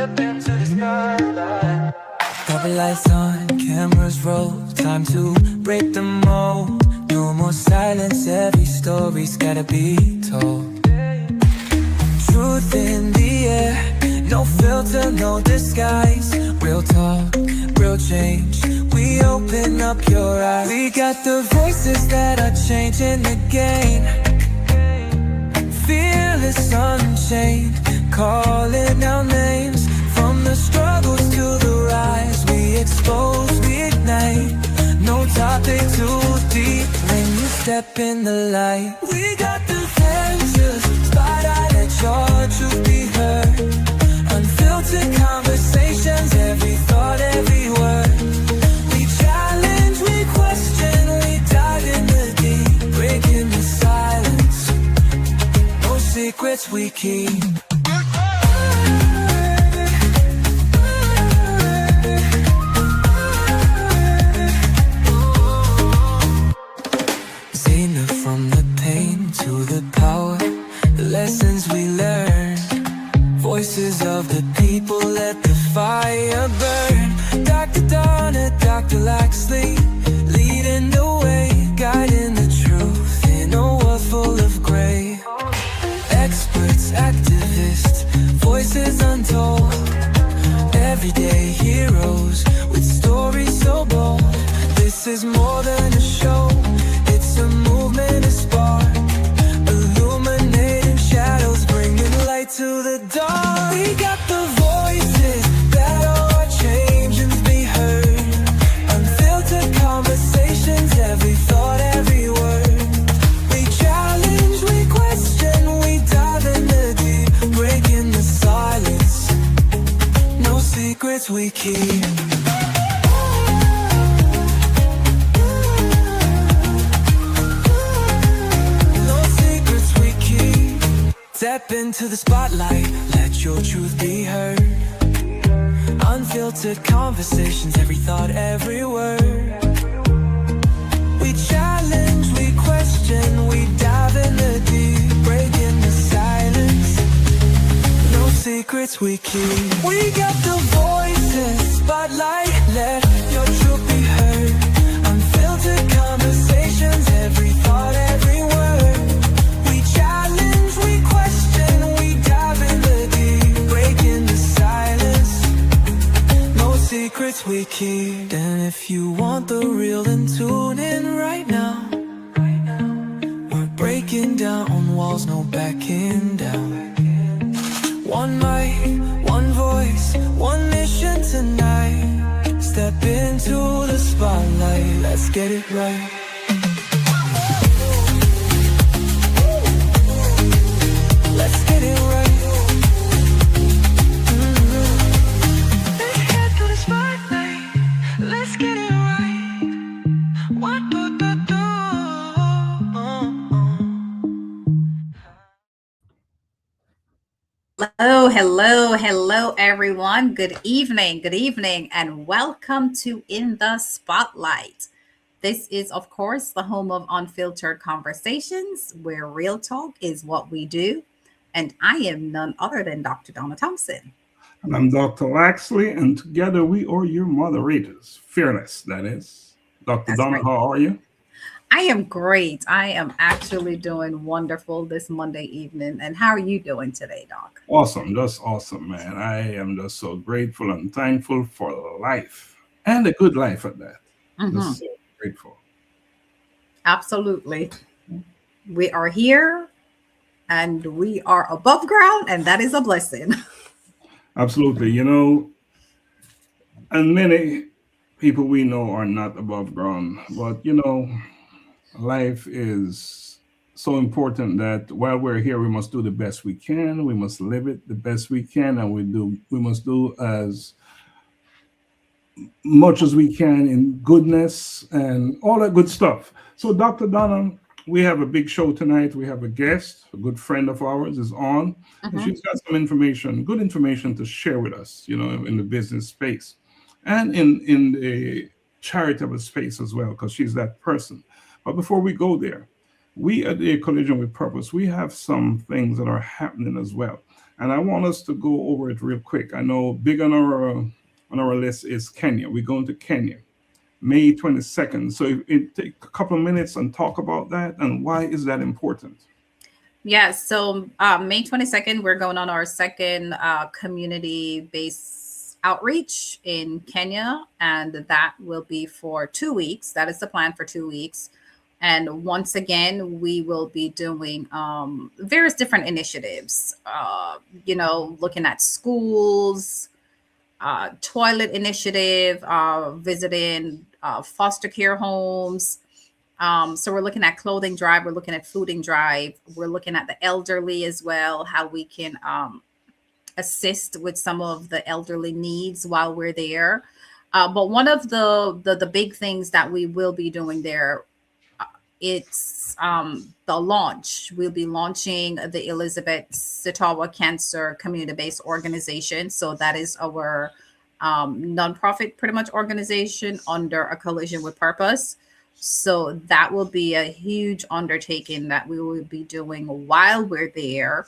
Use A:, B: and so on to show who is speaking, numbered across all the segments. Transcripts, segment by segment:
A: step into the spotlight.
B: Couple lights on, cameras roll, time to break the mold. No more silence, every story's gotta be told. Truth in the air, no filter, no disguise. Real talk, real change, we open up your eyes. We got the voices that are changing the game. Fearless, unchained, calling our names. From the struggles to the rise, we expose, we ignite. No topic too deep when you step in the light. We got the answers, spotlight, let your truth be heard. Unfiltered conversations, every thought, every word. We challenge, we question, we dive in the deep, breaking the silence. No secrets we keep. From the pain to the power, the lessons we learn. Voices of the people, let the fire burn. Dr. Donna, Dr. Laxley, leading the way, guiding the truth in a world full of gray. Experts, activists, voices untold. Everyday heroes with stories so bold. This is more than a show, it's a movement, a spark, illuminating shadows, bringing light to the dark. We got the voices that are changing, be heard. Unfiltered conversations, every thought, every word. We challenge, we question, we dive in the deep, breaking the silence. No secrets we keep. Step into the spotlight, let your truth be heard. Unfiltered conversations, every thought, every word. We challenge, we question, we dive in the deep, breaking the silence. No secrets we keep. We got the voices, spotlight, let your truth be heard. Unfiltered conversations, every thought, every word. We challenge, we question, we dive in the deep, breaking the silence. No secrets we keep. And if you want the real, then tune in right now. We're breaking down walls, no backing down. One mic, one voice, one mission tonight. Step into the spotlight, let's get it right. Let's get it right. Let's head to the spotlight. Let's get it right. What do?
C: Hello, everyone. Good evening, and welcome to In the Spotlight. This is, of course, the home of unfiltered conversations where real talk is what we do. And I am none other than Dr. Donna Thompson.
D: And I'm Dr. Laxley, and together we are your moderators. Fearless, that is. Dr.
C: That's
D: Donna,
C: right.
D: how are you?
C: I am great. I am actually doing wonderful this Monday evening. And how are you doing today, Doc?
D: Awesome, just awesome, man. I am just so grateful and thankful for life, and a good life at that. Just so grateful.
C: Absolutely. We are here and we are above ground, and that is a blessing.
D: Absolutely. You know, and many people we know are not above ground, but you know, life is so important that while we're here, we must do the best we can. We must live it the best we can, and we must do as much as we can in goodness and all that good stuff. So, Dr. Donna, we have a big show tonight. We have a guest, a good friend of ours is on, and she's got some information, good information to share with us, you know, in the business space and in the charitable space as well, because she's that person. But before we go there, we at the Collision with Purpose, we have some things that are happening as well. and I want us to go over it real quick. I know big on our list is Kenya. We're going to Kenya, May 22nd. So it take a couple of minutes and talk about that and why is that important?
C: Yeah, so May 22nd, we're going on our second community-based outreach in Kenya, and that will be for 2 weeks. That is the plan for 2 weeks. And once again, we will be doing various different initiatives, looking at schools, toilet initiative, visiting foster care homes. So we're looking at clothing drive, we're looking at fooding drive, we're looking at the elderly as well, how we can assist with some of the elderly needs while we're there. But one of the big things that we will be doing there, it's the launch. We'll be launching the Elizabeth Sitawa Cancer Community-Based Organization. So that is our nonprofit pretty much organization under a collision with purpose. So that will be a huge undertaking that we will be doing while we're there.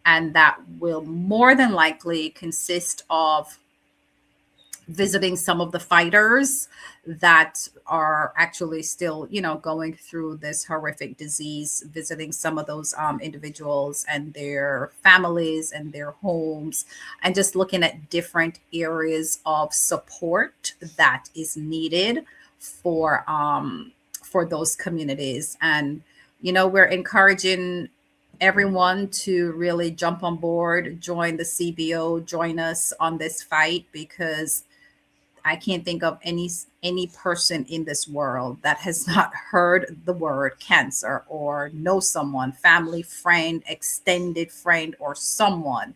C: And that will more than likely consist of visiting some of the fighters that are actually still, going through this horrific disease, visiting some of those individuals and their families and their homes, and just looking at different areas of support that is needed for those communities. And we're encouraging everyone to really jump on board, join the CBO, join us on this fight, because I can't think of any person in this world that has not heard the word cancer or know someone, family, friend, extended friend, or someone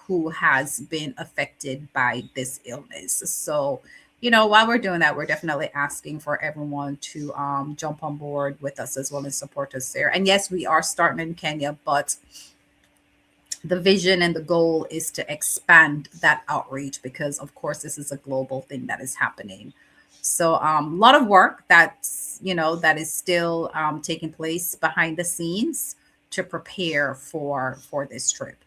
C: who has been affected by this illness. So, while we're doing that, we're definitely asking for everyone to jump on board with us as well and support us there. And yes, we are starting in Kenya, but the vision and the goal is to expand that outreach because, of course, this is a global thing that is happening. So a lot of work that's, that is still taking place behind the scenes to prepare for this trip.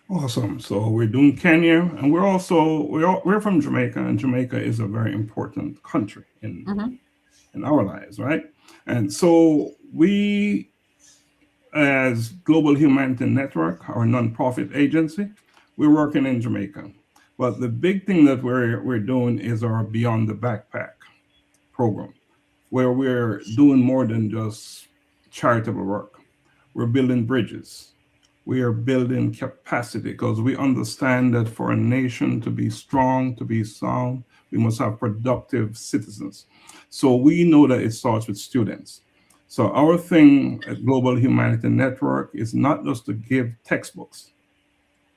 D: Awesome. So we're doing Kenya, and we're from Jamaica, and Jamaica is a very important country in our lives, right? And so we, as Global Humanity Network, our nonprofit agency, we're working in Jamaica. But the big thing that we're doing is our Beyond the Backpack program, where we're doing more than just charitable work. We're building bridges. We are building capacity because we understand that for a nation to be strong, to be sound, we must have productive citizens. So we know that it starts with students. So our thing at Global Humanity Network is not just to give textbooks.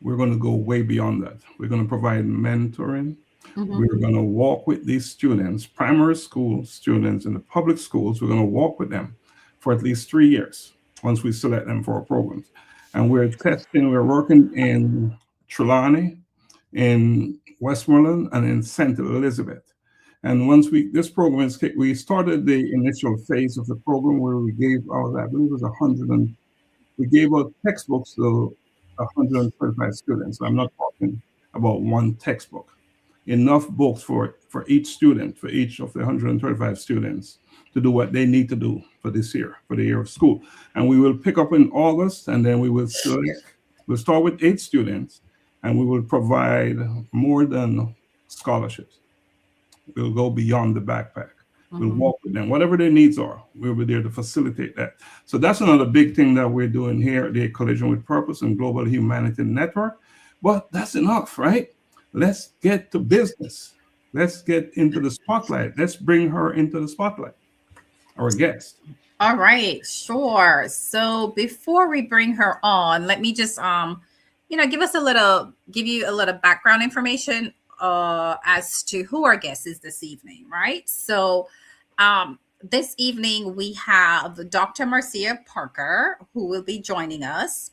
D: We're going to go way beyond that. We're going to provide mentoring. We're going to walk with these students, primary school students in the public schools. We're going to walk with them for at least 3 years once we select them for our programs. And we're working in Trelawney, in Westmoreland, and in St. Elizabeth. And once this program is kicked, we started the initial phase of the program where we gave out, I believe it was we gave out textbooks to 135 students. I'm not talking about one textbook. Enough books for each student, for each of the 135 students to do what they need to do for this year, for the year of school. And we will pick up in August, and then we'll start with 8 students, and we will provide more than scholarships. We'll go beyond the backpack. We'll walk with them. Whatever their needs are, we'll be there to facilitate that. So that's another big thing that we're doing here at the Collision with Purpose and Global Humanity Network. But that's enough, right? Let's get to business. Let's get into the spotlight. Let's bring her into the spotlight, our guest.
C: All right, sure. So before we bring her on, let me just give you a little background information as to who our guest is this evening, right? So this evening we have Dr. Marcia Parker, who will be joining us.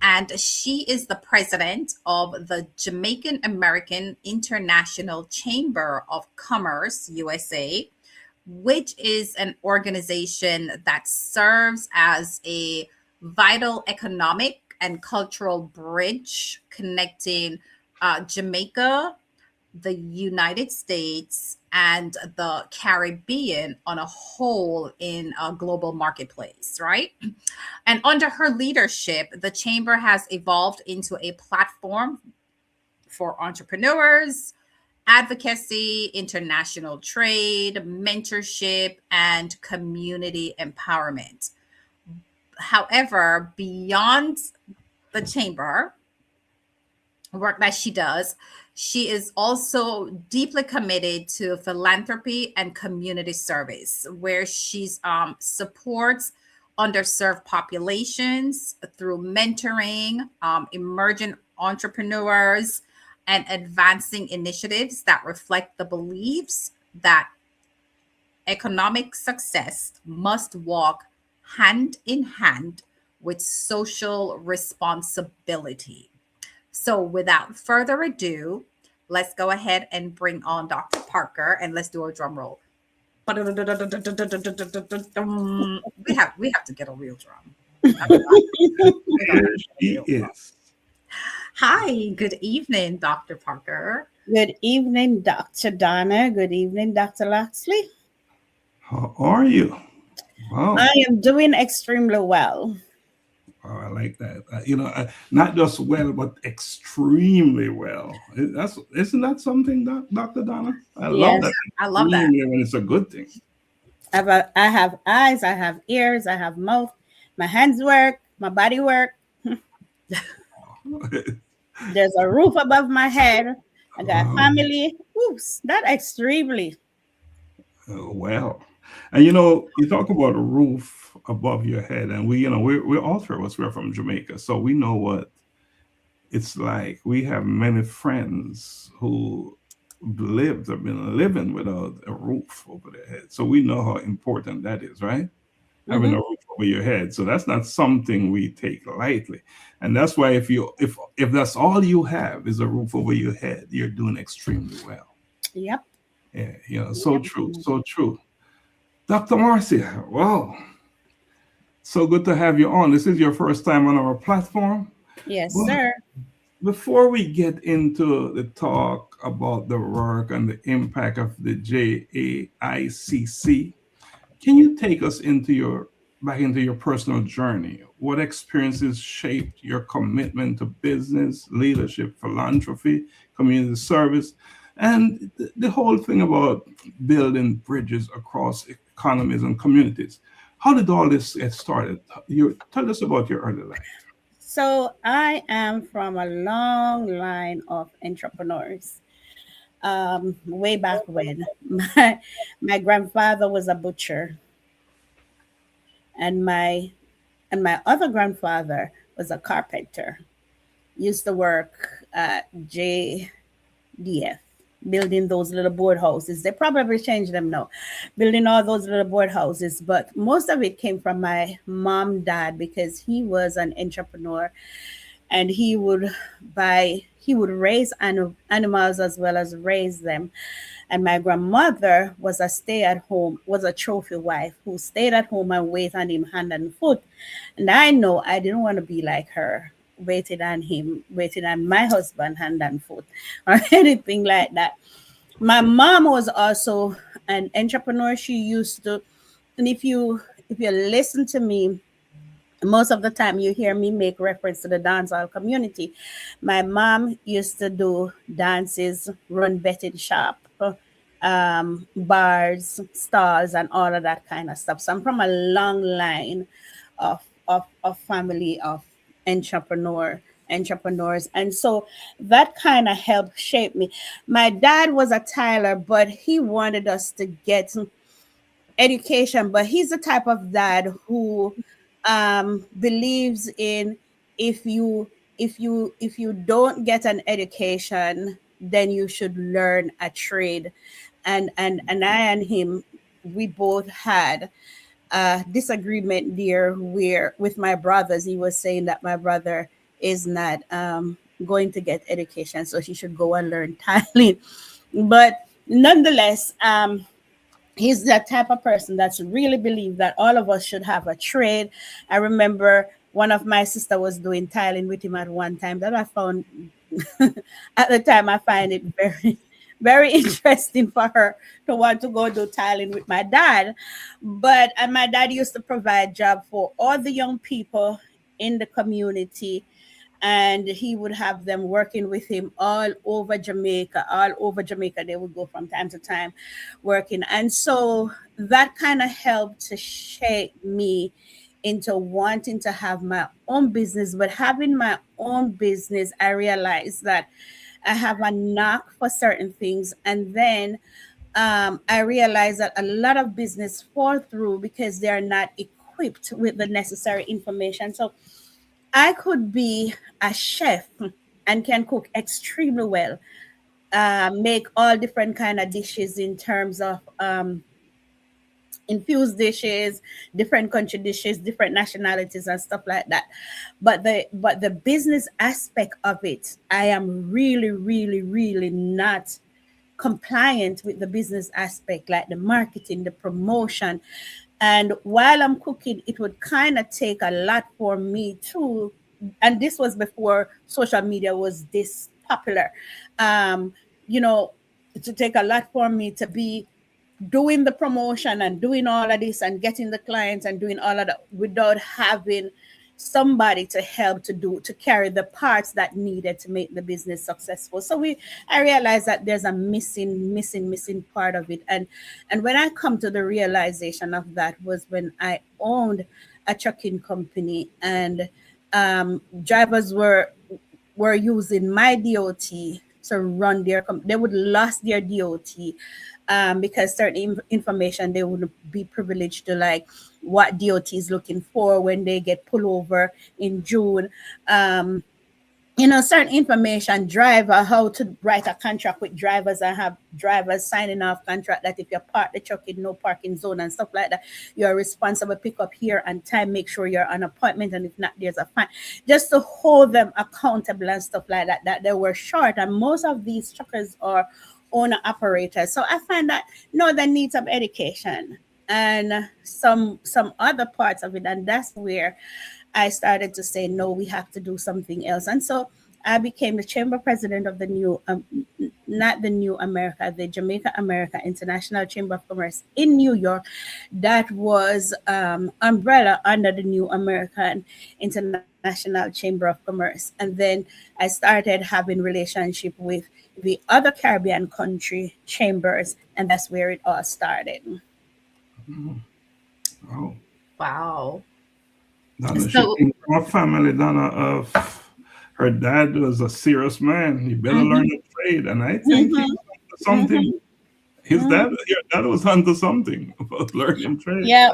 C: And she is the president of the Jamaican American International Chamber of Commerce, USA, which is an organization that serves as a vital economic and cultural bridge connecting Jamaica, the United States, and the Caribbean on a whole in a global marketplace, right? And under her leadership, the chamber has evolved into a platform for entrepreneurs, advocacy, international trade, mentorship, and community empowerment. However, beyond the chamber, work that she does, she is also deeply committed to philanthropy and community service, where she's supports underserved populations through mentoring emerging entrepreneurs and advancing initiatives that reflect the beliefs that economic success must walk hand in hand with social responsibility. So, without further ado, let's go ahead and bring on Dr. Parker and let's do a drum roll. We have to get a real drum.
D: Here she is.
C: Hi, good evening, Dr. Parker.
E: Good evening, Dr. Donna. Good evening, Dr. Laxley.
D: How are you? Wow.
E: I am doing extremely well.
D: Oh, I like that. Not just well, but extremely well. Isn't that something, Dr. Donna? I love that.
C: I love that.
D: Extremely when it's a good thing.
E: I have eyes, I have ears, I have mouth. My hands work, my body work. There's a roof above my head. I got family. Oops, that extremely.
D: Well, and you talk about a roof above your head, and we're all three of us. We're from Jamaica, so we know what it's like. We have many friends who have been living without a roof over their head, so we know how important that is, right? Having a roof over your head. So that's not something we take lightly, and that's why if that's all you have is a roof over your head, you're doing extremely well.
E: Yep.
D: Yeah, so true, so true. Dr. Marcia, wow. So good to have you on. This is your first time on our platform.
E: Yes,
D: Well,
E: sir.
D: Before we get into the talk about the work and the impact of the JAICC, can you take us back into your personal journey? What experiences shaped your commitment to business, leadership, philanthropy, community service, and the whole thing about building bridges across economies and communities? How did all this get started? Tell us about your early life.
E: So I am from a long line of entrepreneurs. Way back when, my grandfather was a butcher, and my other grandfather was a carpenter. Used to work at JDF, building those little board houses. They probably changed them now, building all those little board houses. But most of it came from my mom, dad, because he was an entrepreneur, and he would raise animals as well as raise them. And my grandmother was a trophy wife who stayed at home and waited on him hand and foot. And I know I didn't want to be like her, waiting on my husband hand and foot or anything like that. My mom was also an entrepreneur. She used to, and if you listen to me, most of the time you hear me make reference to the dancehall community. My mom used to do dances, run betting shop, bars, stalls, and all of that kind of stuff. So I'm from a long line of family of entrepreneurs, and so that kind of helped shape me. My dad was a Tyler, but he wanted us to get education, but he's the type of dad who believes in if you don't get an education, then you should learn a trade. And I and him, we both had disagreement there, where with my brothers, he was saying that my brother is not going to get education, so he should go and learn tiling. But nonetheless, he's that type of person that's really believe that all of us should have a trade. I remember one of my sister was doing tiling with him at one time that I found at the time. I find it very, very interesting for her to want to go do tiling with my dad. But and my dad used to provide job for all the young people in the community, and he would have them working with him all over Jamaica. All over Jamaica, they would go from time to time working. And so that kind of helped to shape me into wanting to have my own business. But having my own business, I realized that I have a knack for certain things. And then I realized that a lot of business fall through because they are not equipped with the necessary information. So I could be a chef and can cook extremely well, make all different kind of dishes in terms of infused dishes, different country dishes, different nationalities and stuff like that. But the business aspect of it, I am really, really, really not compliant with the business aspect, like the marketing, the promotion. And while I'm cooking, it would kind of take a lot for me too. And this was before social media was this popular. Um, you know, to take a lot for me to be doing the promotion and doing all of this and getting the clients and doing all of that without having somebody to help to carry the parts that needed to make the business successful. So I realized that there's a missing part of it. And when I come to the realization of that was when I owned a trucking company, and drivers were using my DOT to run they would lost their DOT because certain information they wouldn't be privileged to, like what DOT is looking for when they get pulled over in June. Certain information, driver, how to write a contract with drivers and have drivers signing off contract that if you park the truck in no parking zone and stuff like that, you're responsible, pick up here and time, make sure you're on appointment, and if not, there's a fine. Just to hold them accountable and stuff like that they were short. And most of these truckers are owner operators. So I find that they need some education and some other parts of it. And that's where I started to say, no, we have to do something else. And so I became the chamber president of the the Jamaica America International Chamber of Commerce in New York. That was umbrella under the New American International Chamber of Commerce. And then I started having relationship with the other Caribbean country chambers, and that's where it all started.
D: Oh,
C: Wow.
D: Donna, she
C: So,
D: came from a family, Donna, of her dad was a serious man. He better learn the trade. And I think he was onto something. Your dad was onto something about learning trade.
E: Yeah,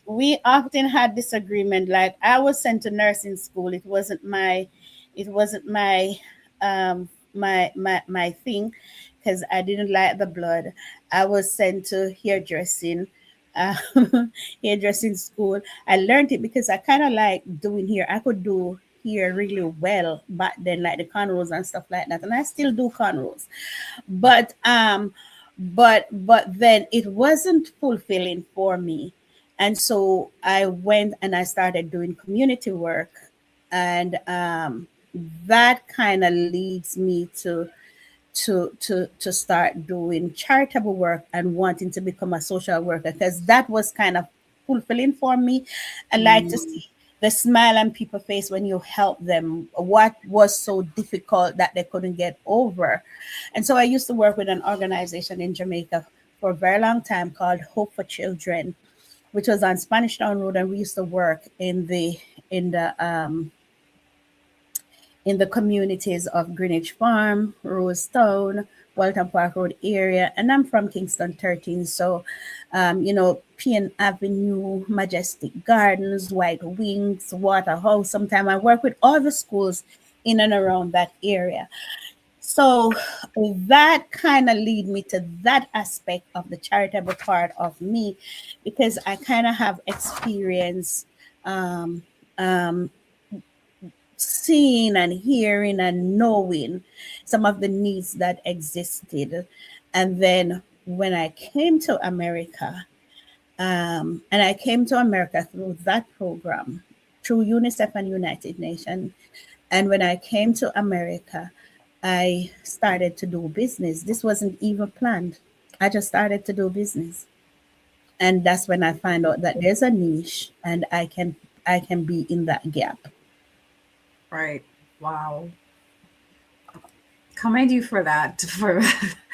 E: we often had disagreement. Like I was sent to nursing school. It wasn't my my thing, because I didn't like the blood. I was sent to hairdressing. Hairdressing school. I learned it because I kind of like doing hair. I could do hair really well back then, like the cornrows and stuff like that, and I still do cornrows. But then it wasn't fulfilling for me, and so I went and I started doing community work, and that kind of leads me to start doing charitable work and wanting to become a social worker, because that was kind of fulfilling for me. I like to see the smile on people's face when you help them, what was so difficult that they couldn't get over. And so I used to work with an organization in Jamaica for a very long time called Hope for Children, which was on Spanish Town Road, and we used to work in the communities of Greenwich Farm, Rosetown, Walton Park Road area. And I'm from Kingston 13. So, Pien Avenue, Majestic Gardens, White Wings, Waterhouse. Sometimes I work with all the schools in and around that area. So that kind of lead me to that aspect of the charitable part of me, because I kind of have experience seeing and hearing and knowing some of the needs that existed. And then when I came to America, and I came to America through that program, through UNICEF and United Nations. And when I came to America, I started to do business. This wasn't even planned. I just started to do business. And that's when I find out that there's a niche and I can be in that gap.
C: Right. Wow. Commend you for that. For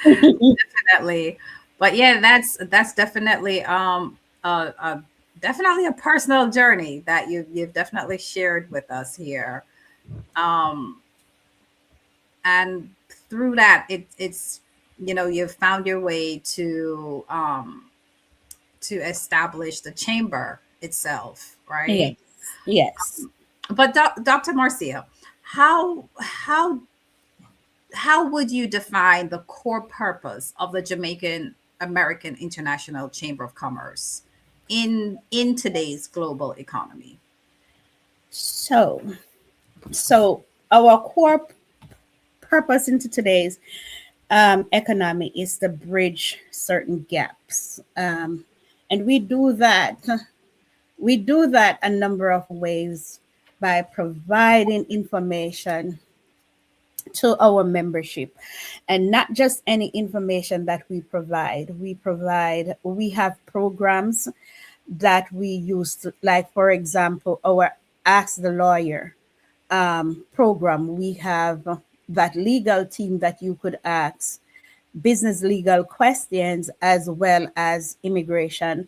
C: definitely. But yeah, that's definitely definitely a personal journey that you've definitely shared with us here. Um and through that it's you've found your way to establish the chamber itself,
E: Yes.
C: right?
E: Yes.
C: But Dr. Marcia, how how would you define the core purpose of the Jamaican American International Chamber of Commerce in today's global economy?
E: So, so our core purpose into today's economy is to bridge certain gaps, and we do that. We do that a number of ways by providing information to our membership, and not just any information that we have programs that we use to, like for example, our Ask the Lawyer program. We have that legal team that you could ask business legal questions as well as immigration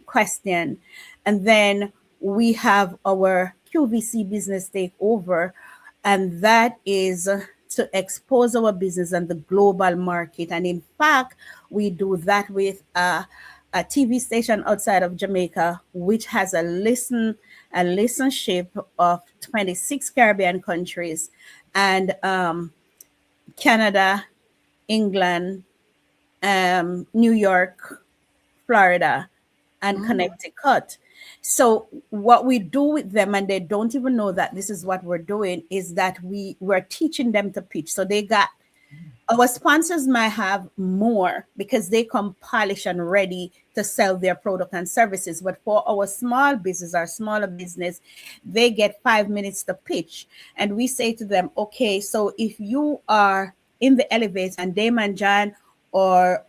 E: question. And then we have our QVC business takeover, and that is to expose our business and the global market. And in fact, we do that with a TV station outside of Jamaica, which has a listenership of 26 Caribbean countries, and Canada, England, New York, Florida, and Connecticut. So what we do with them, and they don't even know that this is what we're doing, is that we're teaching them to pitch. So they got our sponsors might have more because they come polished and ready to sell their product and services. But for our small business, our smaller business, they get 5 minutes to pitch. And we say to them, okay, so if you are in the elevator and Damon John or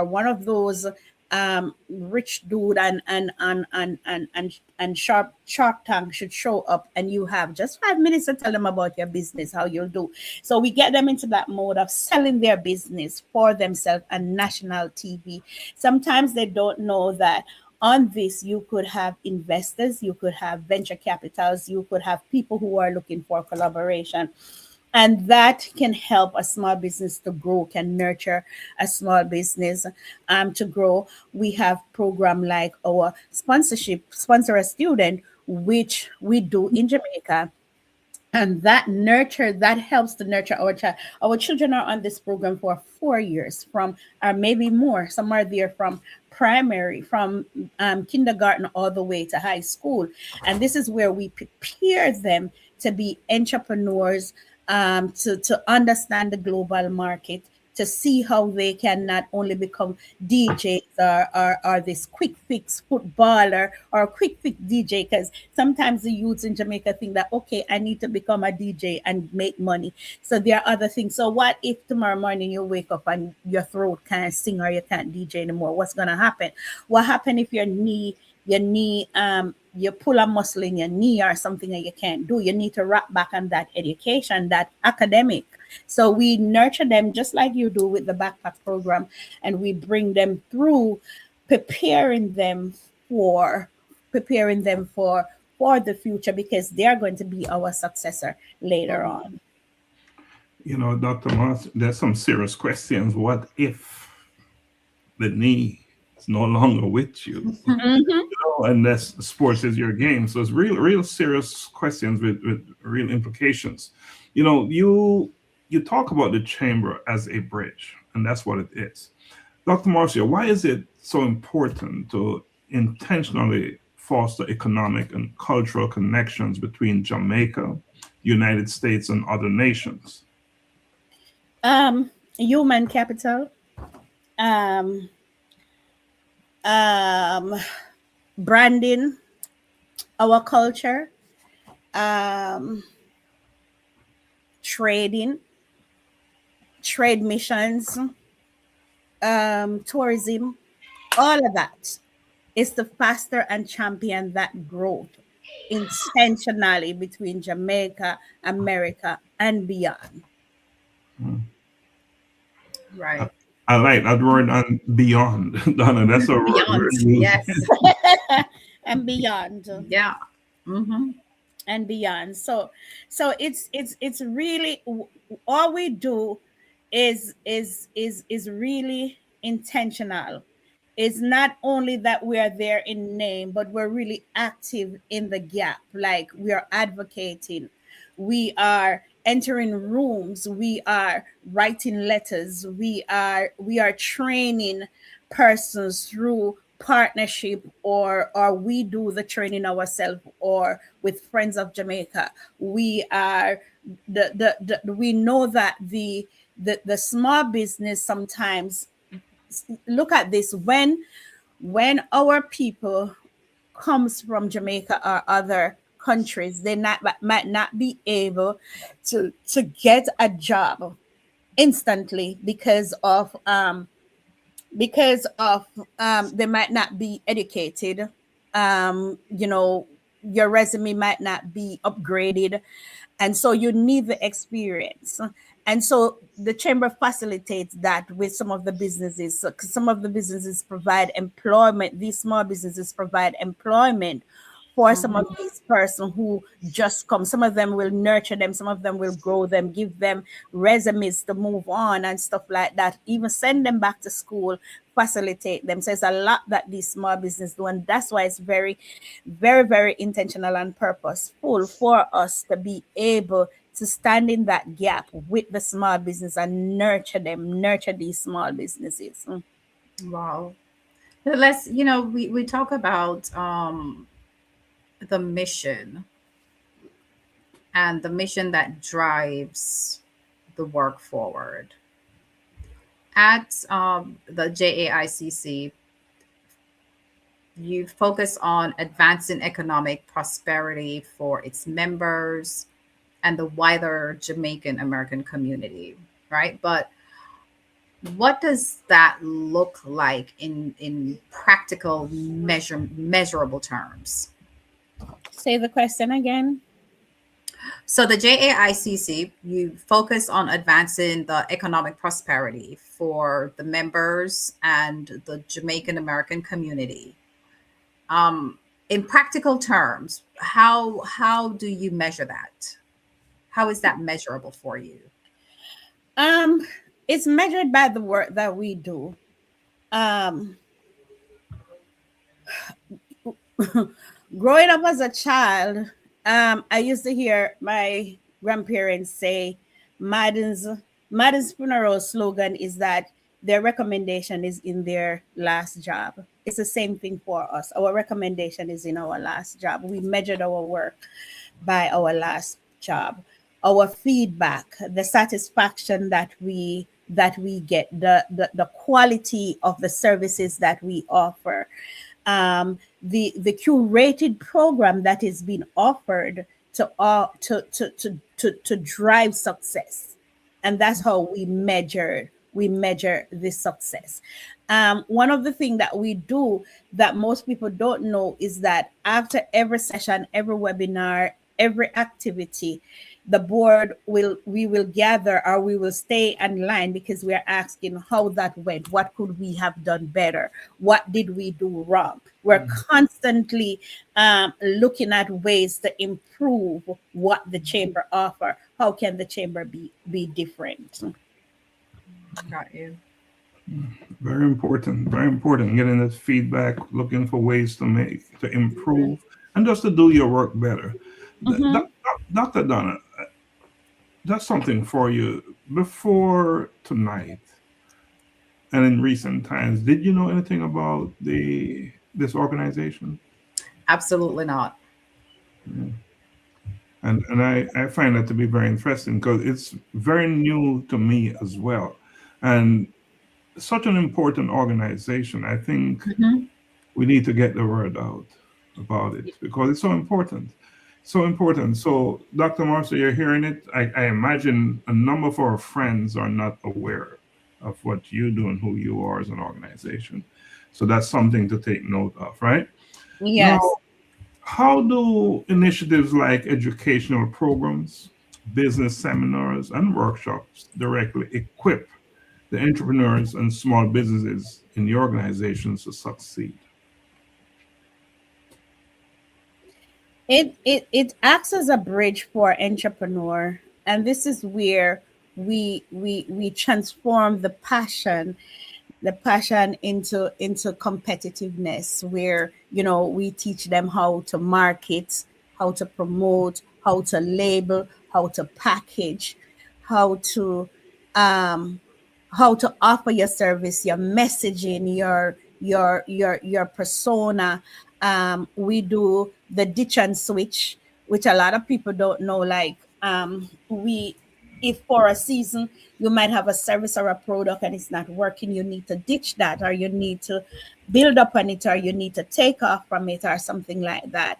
E: one of those rich dude and shark tank should show up, and you have just 5 minutes to tell them about your business, how you'll do. So we get them into that mode of selling their business for themselves and national TV. Sometimes they don't know that on this you could have investors, you could have venture capitals, you could have people who are looking for collaboration. And that can help a small business to grow, can nurture a small business to grow. We have program like our sponsor a student, which we do in Jamaica. And that helps to nurture our child. Our children are on this program for 4 years, from maybe more. Some are there from primary, from kindergarten all the way to high school. And this is where we prepare them to be entrepreneurs, to understand the global market, to see how they can not only become DJs or this quick fix footballer or quick fix DJ, because sometimes the youths in Jamaica think that, okay, I need to become a DJ and make money. So there are other things. So what if tomorrow morning you wake up and your throat can't sing or you can't DJ anymore? What's going to happen? What happen if your knee, you pull a muscle in your knee or something that you can't do? You need to wrap back on that education, that academic. So we nurture them just like you do with the backpack program, and we bring them through, preparing them for the future, because they are going to be our successor later on.
D: Dr. Moss, there's some serious questions. What if the knee is no longer with you? Unless sports is your game. So it's real serious questions with real implications. You talk about the chamber as a bridge, and that's what it is. Dr. Marcia, why is it so important to intentionally foster economic and cultural connections between Jamaica, United States, and other nations?
E: Human capital, branding, our culture, um, trading, trade missions, tourism, all of that is to foster and champion that growth intentionally between Jamaica, America, and beyond.
C: Right.
D: I like that word and beyond, Donna. That's a word
C: Beyond.
D: used.
C: Yes.
E: And beyond.
C: Yeah. Mm-hmm.
E: And beyond. So it's really all we do is really intentional. It's not only that we are there in name, but we're really active in the gap. Like we are advocating, we are entering rooms, we are writing letters, we are training persons through partnership, or we do the training ourselves, or with Friends of Jamaica. We are we know that the small business sometimes, look at this, when our people comes from Jamaica or other countries, they might not be able to get a job instantly because of they might not be educated. You know, your resume might not be upgraded, and so you need the experience. And so the chamber facilitates that with some of the businesses. So 'cause some of the businesses provide employment. These small businesses provide employment for some of these persons who just come. Some of them will nurture them, some of them will grow them, give them resumes to move on and stuff like that, even send them back to school, facilitate them. So it's a lot that these small business do, and that's why it's very, very, very intentional and purposeful for us to be able to stand in that gap with the small business and nurture them, nurture these small businesses.
C: Wow. Let's, we talk about the mission and the mission that drives the work forward. At the JAICC, you focus on advancing economic prosperity for its members and the wider Jamaican American community, right? But what does that look like in practical measurable terms?
E: Say the question again.
C: So the JAICC, you focus on advancing the economic prosperity for the members and the Jamaican American community. In practical terms, how do you measure that? How is that measurable for you?
E: It's measured by the work that we do. Growing up as a child, I used to hear my grandparents say Madden's funeral slogan is that their recommendation is in their last job. It's the same thing for us. Our recommendation is in our last job. We measured our work by our last job. Our feedback, the satisfaction that we get, the quality of the services that we offer, the curated program that is being offered to drive success, and that's how we measure this success. One of the things that we do that most people don't know is that after every session, every webinar, every activity, the board we will gather, or we will stay in line, because we are asking how that went, what could we have done better, what did we do wrong. We're constantly looking at ways to improve what the chamber offer. How can the chamber be different?
C: Got you.
D: Very important, very important. Getting that feedback, looking for ways to improve, and just to do your work better. Dr. Donna, that's something for you. Before tonight and in recent times, did you know anything about this organization?
C: Absolutely not.
D: Yeah. And I find that to be very interesting, because it's very new to me as well. And such an important organization. I think we need to get the word out. about it because it's so important. So important. So, Dr. Marcia, you're hearing it. I imagine a number of our friends are not aware of what you do and who you are as an organization. So that's something to take note of, right? Now,
E: Yes.
D: how do initiatives like educational programs, business seminars, and workshops directly equip the entrepreneurs and small businesses in the organizations to succeed?
E: It acts as a bridge for entrepreneur, and this is where we transform the passion into competitiveness, where we teach them how to market, how to promote, how to label, how to package, how to um how to offer your service, your messaging, your persona. We do the ditch and switch, which a lot of people don't know. Like, we if for a season you might have a service or a product and it's not working, you need to ditch that, or you need to build up on it, or you need to take off from it, or something like that.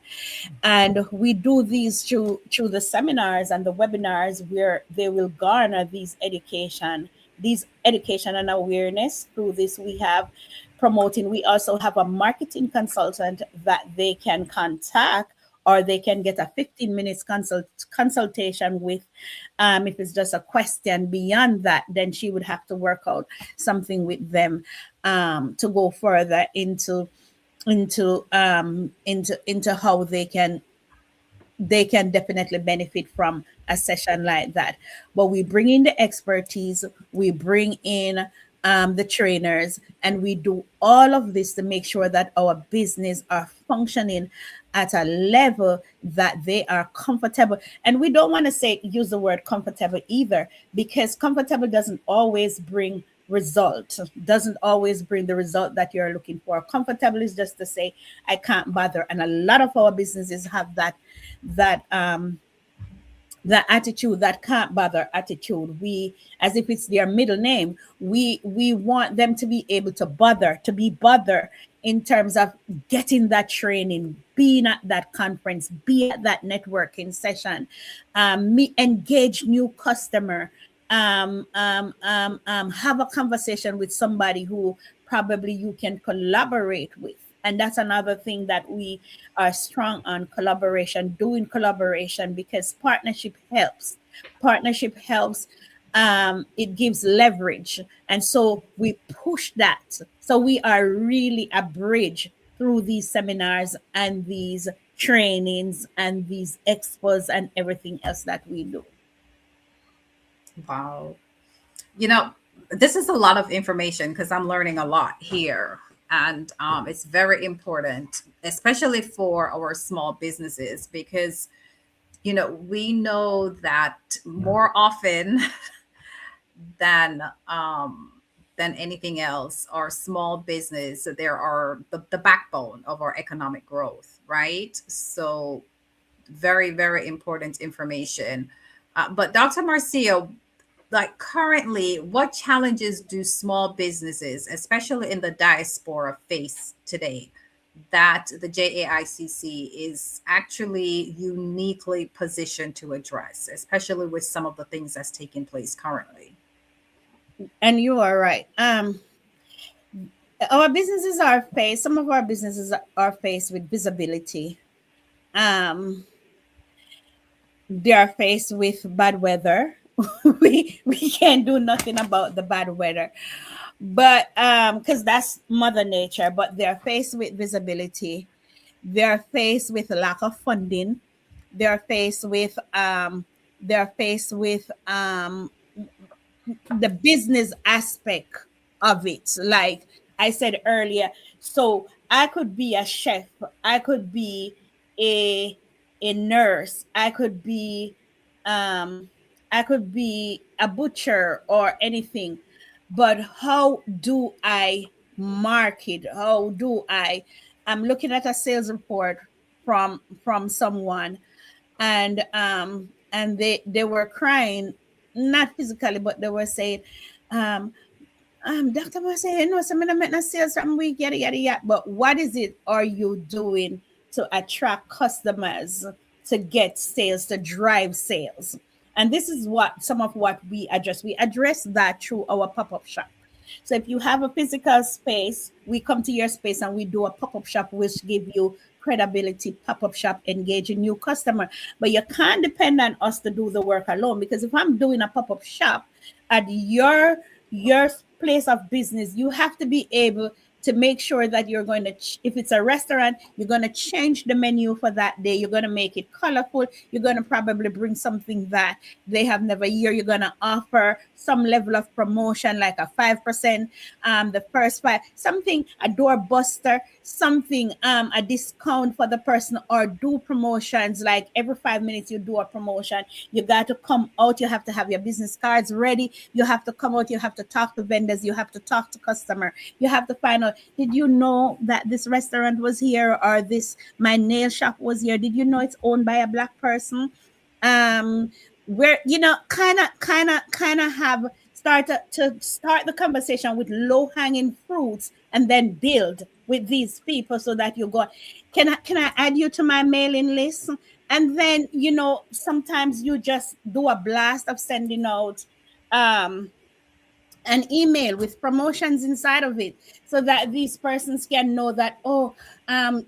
E: And we do these through the seminars and the webinars, where they will garner these education and awareness. Through this, we have promoting. We also have a marketing consultant that they can contact, or they can get a 15 minutes consultation with. If it's just a question, beyond that, then she would have to work out something with them, to go further into how they can definitely benefit from a session like that. But we bring in the expertise, we bring in the trainers, and we do all of this to make sure that our business are functioning at a level that they are comfortable. And we don't want to use the word comfortable either, because comfortable doesn't always bring result, doesn't always bring the result that you're looking for. Comfortable is just to say, I can't bother. And a lot of our businesses have that attitude, that can't bother attitude. We, as if it's their middle name, we want them to be able to be bother, in terms of getting that training, being at that conference, be at that networking session, engage new customer, have a conversation with somebody who probably you can collaborate with. And that's another thing that we are strong on: collaboration, doing collaboration, because partnership helps. It gives leverage, and so we push that. So we are really a bridge through these seminars and these trainings and these expos and everything else that we do.
C: Wow. You know, this is a lot of information because I'm learning a lot here. And it's very important, especially for our small businesses, because, we know that more often than anything else, our small business, there are the backbone of our economic growth, right? So very, very important information. But Dr. Marcia, like currently, what challenges do small businesses, especially in the diaspora, face today that the JAICC is actually uniquely positioned to address, especially with some of the things that's taking place currently?
E: And you are right. Some of our businesses are faced with visibility. They are faced with bad weather. we can't do nothing about the bad weather, but because that's mother nature. But they're faced with visibility, they're faced with lack of funding, they're faced with the business aspect of it. Like I said earlier, so I could be a chef, I could be a nurse, um I could be a butcher or anything. But how do I market? How do I'm looking at a sales report from someone, and they were crying, not physically, but they were saying, um Dr. was saying, no, so I'm gonna make no sales from week, yada yada yada. But what is it are you doing to attract customers, to get sales, to drive sales. And this is what some of what we address. We address that through our pop-up shop. So if you have a physical space, we come to your space and we do a pop-up shop, which give you credibility. Pop-up shop, engaging new customer. But you can't depend on us to do the work alone, because if I'm doing a pop-up shop at your place of business, you have to be able to make sure that you're going to, if it's a restaurant, you're going to change the menu for that day. You're going to make it colorful. You're going to probably bring something that they have never here. You're going to offer some level of promotion, like a 5%, the first five, something, a doorbuster, something, a discount for the person, or do promotions like every 5 minutes you do a promotion. You got to come out. You have to have your business cards ready. You have to come out. You have to talk to vendors. You have to talk to customer. You have to find out, did you know that this restaurant was here, or this, my nail shop was here? Did you know it's owned by a Black person? Where, kind of have to start the conversation with low hanging fruits, and then build with these people, so that you go, can I add you to my mailing list? And then, sometimes you just do a blast of sending out an email with promotions inside of it, so that these persons can know that,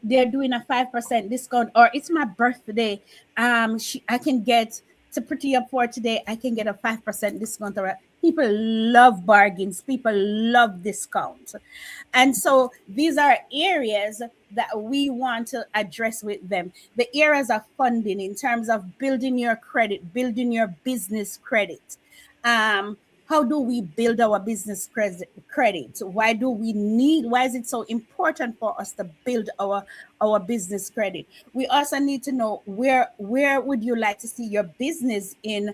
E: they're doing a 5% discount, or it's my birthday, I can get, to pretty up for today, I can get a 5% discount. Or people love bargains, people love discounts. And so these are areas that we want to address with them. The areas of funding, in terms of building your credit, building your business credit. How do we build our business credit? Why is it so important for us to build our business credit? We also need to know, where would you like to see your business in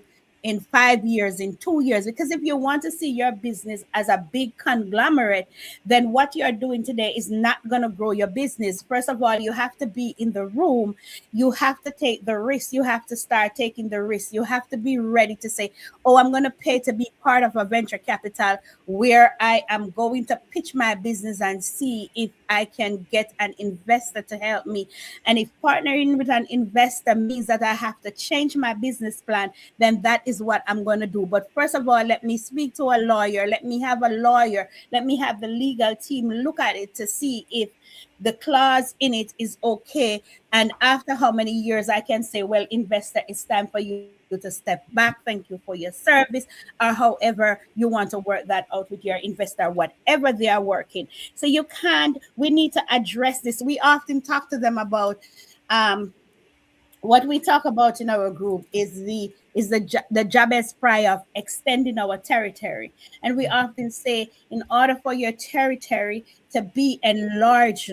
E: 5 years, in 2 years? Because if you want to see your business as a big conglomerate, then what you're doing today is not going to grow your business. First of all, you have to be in the room. You have to take the risk. You have to start taking the risk. You have to be ready to say, I'm going to pay to be part of a venture capital, where I am going to pitch my business and see if I can get an investor to help me. And if partnering with an investor means that I have to change my business plan, then that is what I'm going to do. But first of all, let me speak to a lawyer. Let me have a lawyer. Let me have the legal team look at it to see if the clause in it is okay. And after how many years I can say, well, investor, it's time for you to step back. Thank you for your service. Or however you want to work that out with your investor, whatever they are working. So we need to address this. We often talk to them about, what we talk about in our group is the Jabez prayer of extending our territory. And we often say, in order for your territory to be enlarged,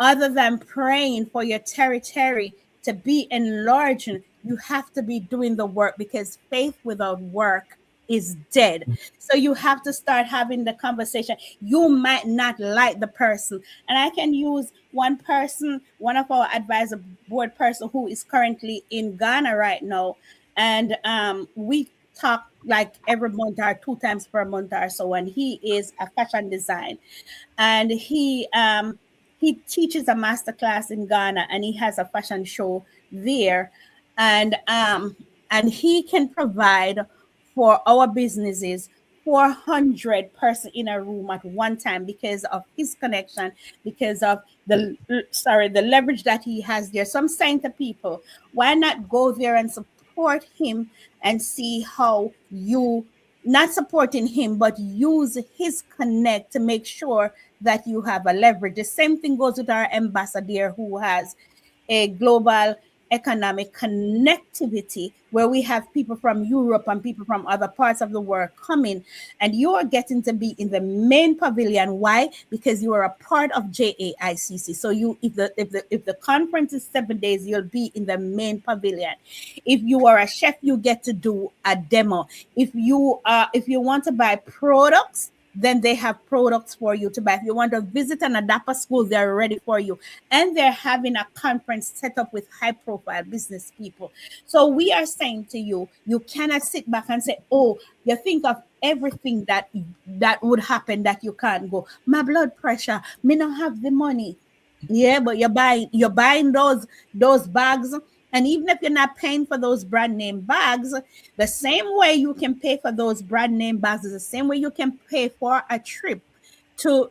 E: other than praying for your territory to be enlarged, you have to be doing the work, because faith without work is dead. So you have to start having the conversation. You might not like the person. And I can use one person, one of our advisor board person, who is currently in Ghana right now. And we talk like every month or 2 times per month or so. And he is a fashion design. And he teaches a masterclass in Ghana, and he has a fashion show there. And he can provide for our businesses 400 person in a room at one time, because of his connection, because of the leverage that he has there. So I'm saying to people, why not go there and support him, and see how you, not supporting him, but use his connect to make sure that you have a leverage. The same thing goes with our ambassador, who has a global economic connectivity, where we have people from Europe and people from other parts of the world coming, and you are getting to be in the main pavilion. Why? Because you are a part of JAICC. So if the conference is 7 days, you'll be in the main pavilion. If you are a chef, you get to do a demo. If you want to buy products, then they have products for you to buy. If you want to visit an ADAPA school, they're ready for you. And they're having a conference set up with high-profile business people. So we are saying to you, you cannot sit back and say, you think of everything that would happen that you can't go. My blood pressure, me not have the money. Yeah, but you're buying those bags, and even if you're not paying for those brand name bags, the same way you can pay for those brand name bags is the same way you can pay for a trip to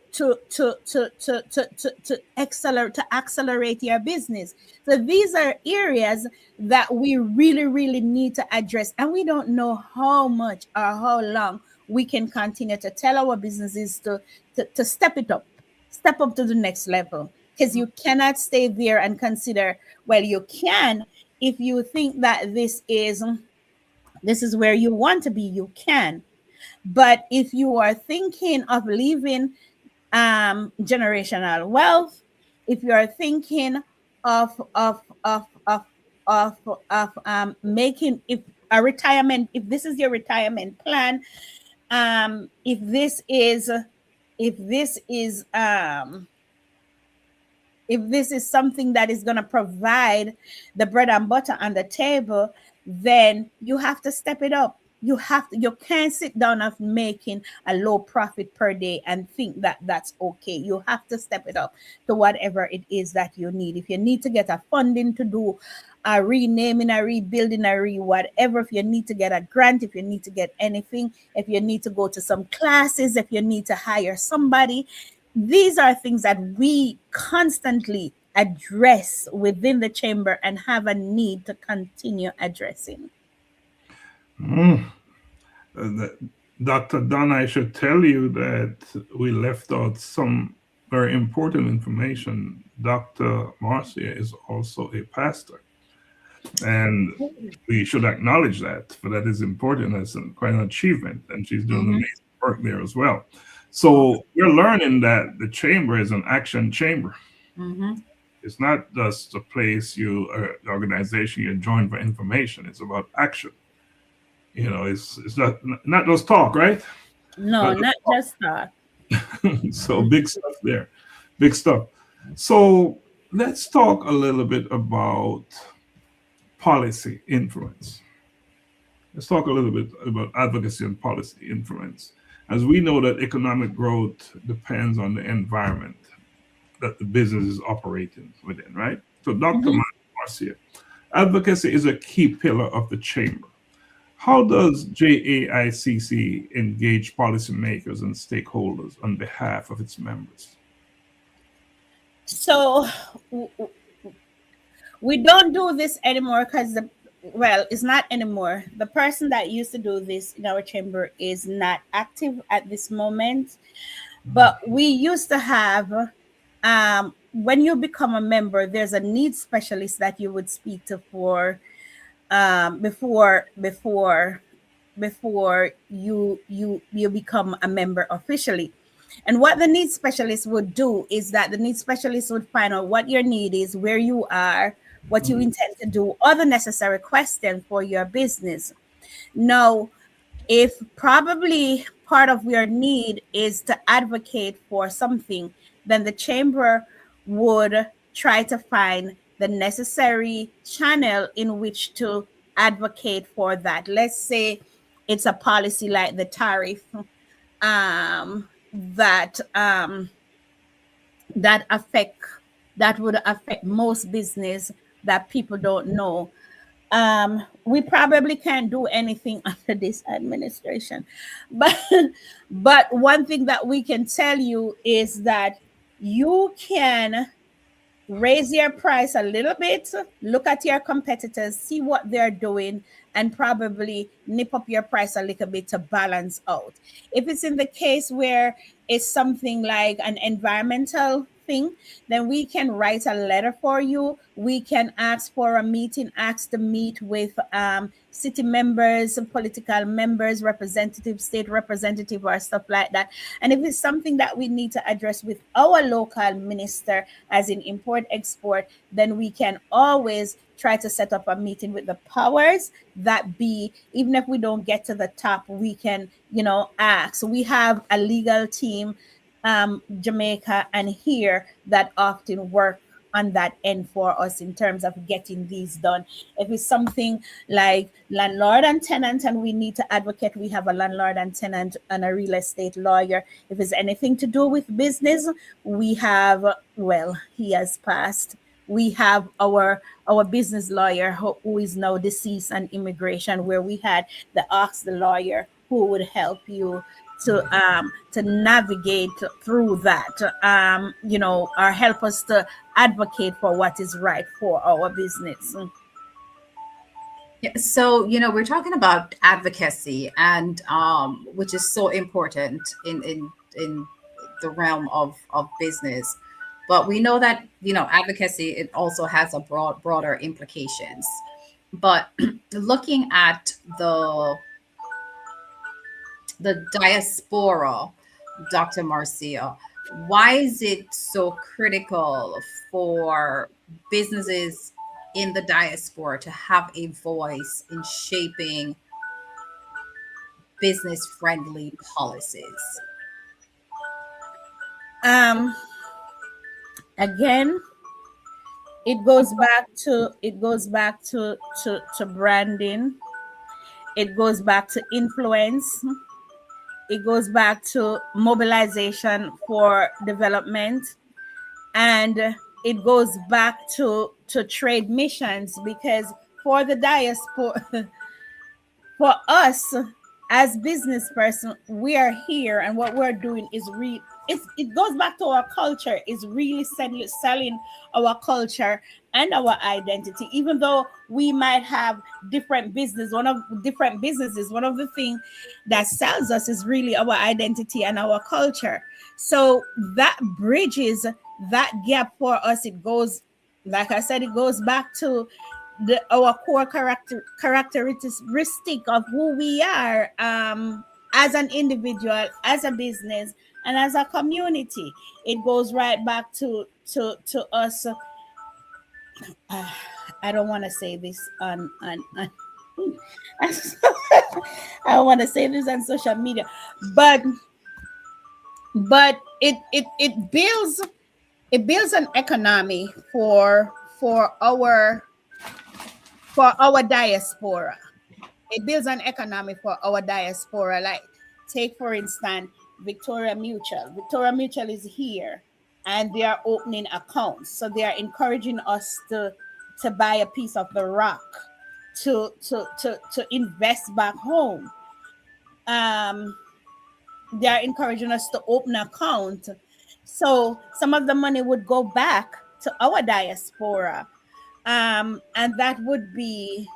E: accelerate your business. So these are areas that we really really need to address, and we don't know how much or how long we can continue to tell our businesses to step up to the next level, because you cannot stay there and consider, well, you can, if you think that this is where you want to be, you can. But if you are thinking of leaving generational wealth, if you are thinking of making, if a retirement, if this is your retirement plan, if this is if this is something that is going to provide the bread and butter on the table, then you have to step it up. You can't sit down of making a low profit per day and think that that's okay. You have to step it up to whatever it is that you need. If you need to get a funding to do a renaming, a rebuilding, whatever, if you need to get a grant, if you need to get anything, if you need to go to some classes, if you need to hire somebody, these are things that we constantly address within the chamber and have a need to continue addressing.
D: Dr. Donna, I should tell you that we left out some very important information. Dr. Marcia is also a pastor, and we should acknowledge that, for that is important. That's quite an achievement, and she's doing amazing work there as well. So we're learning that the chamber is an action chamber. It's not just a place organization you join for information. It's about action. It's not just talk, right?
E: No, not just talk.
D: So big stuff there, big stuff. So let's talk a little bit about policy influence. Let's talk a little bit about advocacy and policy influence. As we know that economic growth depends on the environment that the business is operating within, right? So Dr. Marcia, advocacy is a key pillar of the chamber. How does JAICC engage policymakers and stakeholders on behalf of its members?
E: So we don't do this anymore because it's not anymore. The person that used to do this in our chamber is not active at this moment. But we used to have, when you become a member, there's a needs specialist that you would speak to for before you become a member officially. And what the needs specialist would do is that the needs specialist would find out what your need is, where you are, what you intend to do, all the necessary questions for your business. Now, if probably part of your need is to advocate for something, then the chamber would try to find the necessary channel in which to advocate for that. Let's say it's a policy like the tariff that would affect most business that people don't know. We probably can't do anything under this administration, but one thing that we can tell you is that you can raise your price a little bit, look at your competitors, see what they're doing, and probably nip up your price a little bit to balance out. If it's in the case where it's something like an environmental thing, then we can write a letter for you. We can ask for a meeting, ask to meet with city members, political members, representatives, state representative, or stuff like that. And if it's something that we need to address with our local minister, as in import export, then we can always try to set up a meeting with the powers that be. Even if we don't get to the top, we can ask. So we have a legal team, Jamaica and here, that often work on that end for us in terms of getting these done. If it's something like landlord and tenant and we need to advocate, we have a landlord and tenant and a real estate lawyer. If it's anything to do with business, we have, well, he has passed. We have our business lawyer who is now deceased, and immigration, where we had the Ask the Lawyer, who would help you to navigate through that, or help us to advocate for what is right for our business.
C: Yeah, so we're talking about advocacy, and which is so important in the realm of business. But we know that advocacy, it also has a broader implications. But looking at the diaspora, Dr. Marcia, why is it so critical for businesses in the diaspora to have a voice in shaping business friendly policies?
E: Again, it goes back to branding. It goes back to influence. It goes back to mobilization for development, and it goes back to trade missions, because for the diaspora, for us as business person, we are here, and what we're doing is it goes back to our culture, is really selling our culture and our identity. Even though we might have different businesses, one of the things that sells us is really our identity and our culture. So that bridges that gap for us. It goes, like I said, it goes back to our core characteristic of who we are, as an individual, as a business, and as a community. It goes right back to us. I don't want to say this on I don't want to say this on social media, but it builds an economy for our diaspora. It builds an economy for our diaspora. Like, take for instance Victoria Mutual. Victoria Mutual is here, and they are opening accounts. So they are encouraging us to buy a piece of the rock, to invest back home. They are encouraging us to open an account. So some of the money would go back to our diaspora. And that would be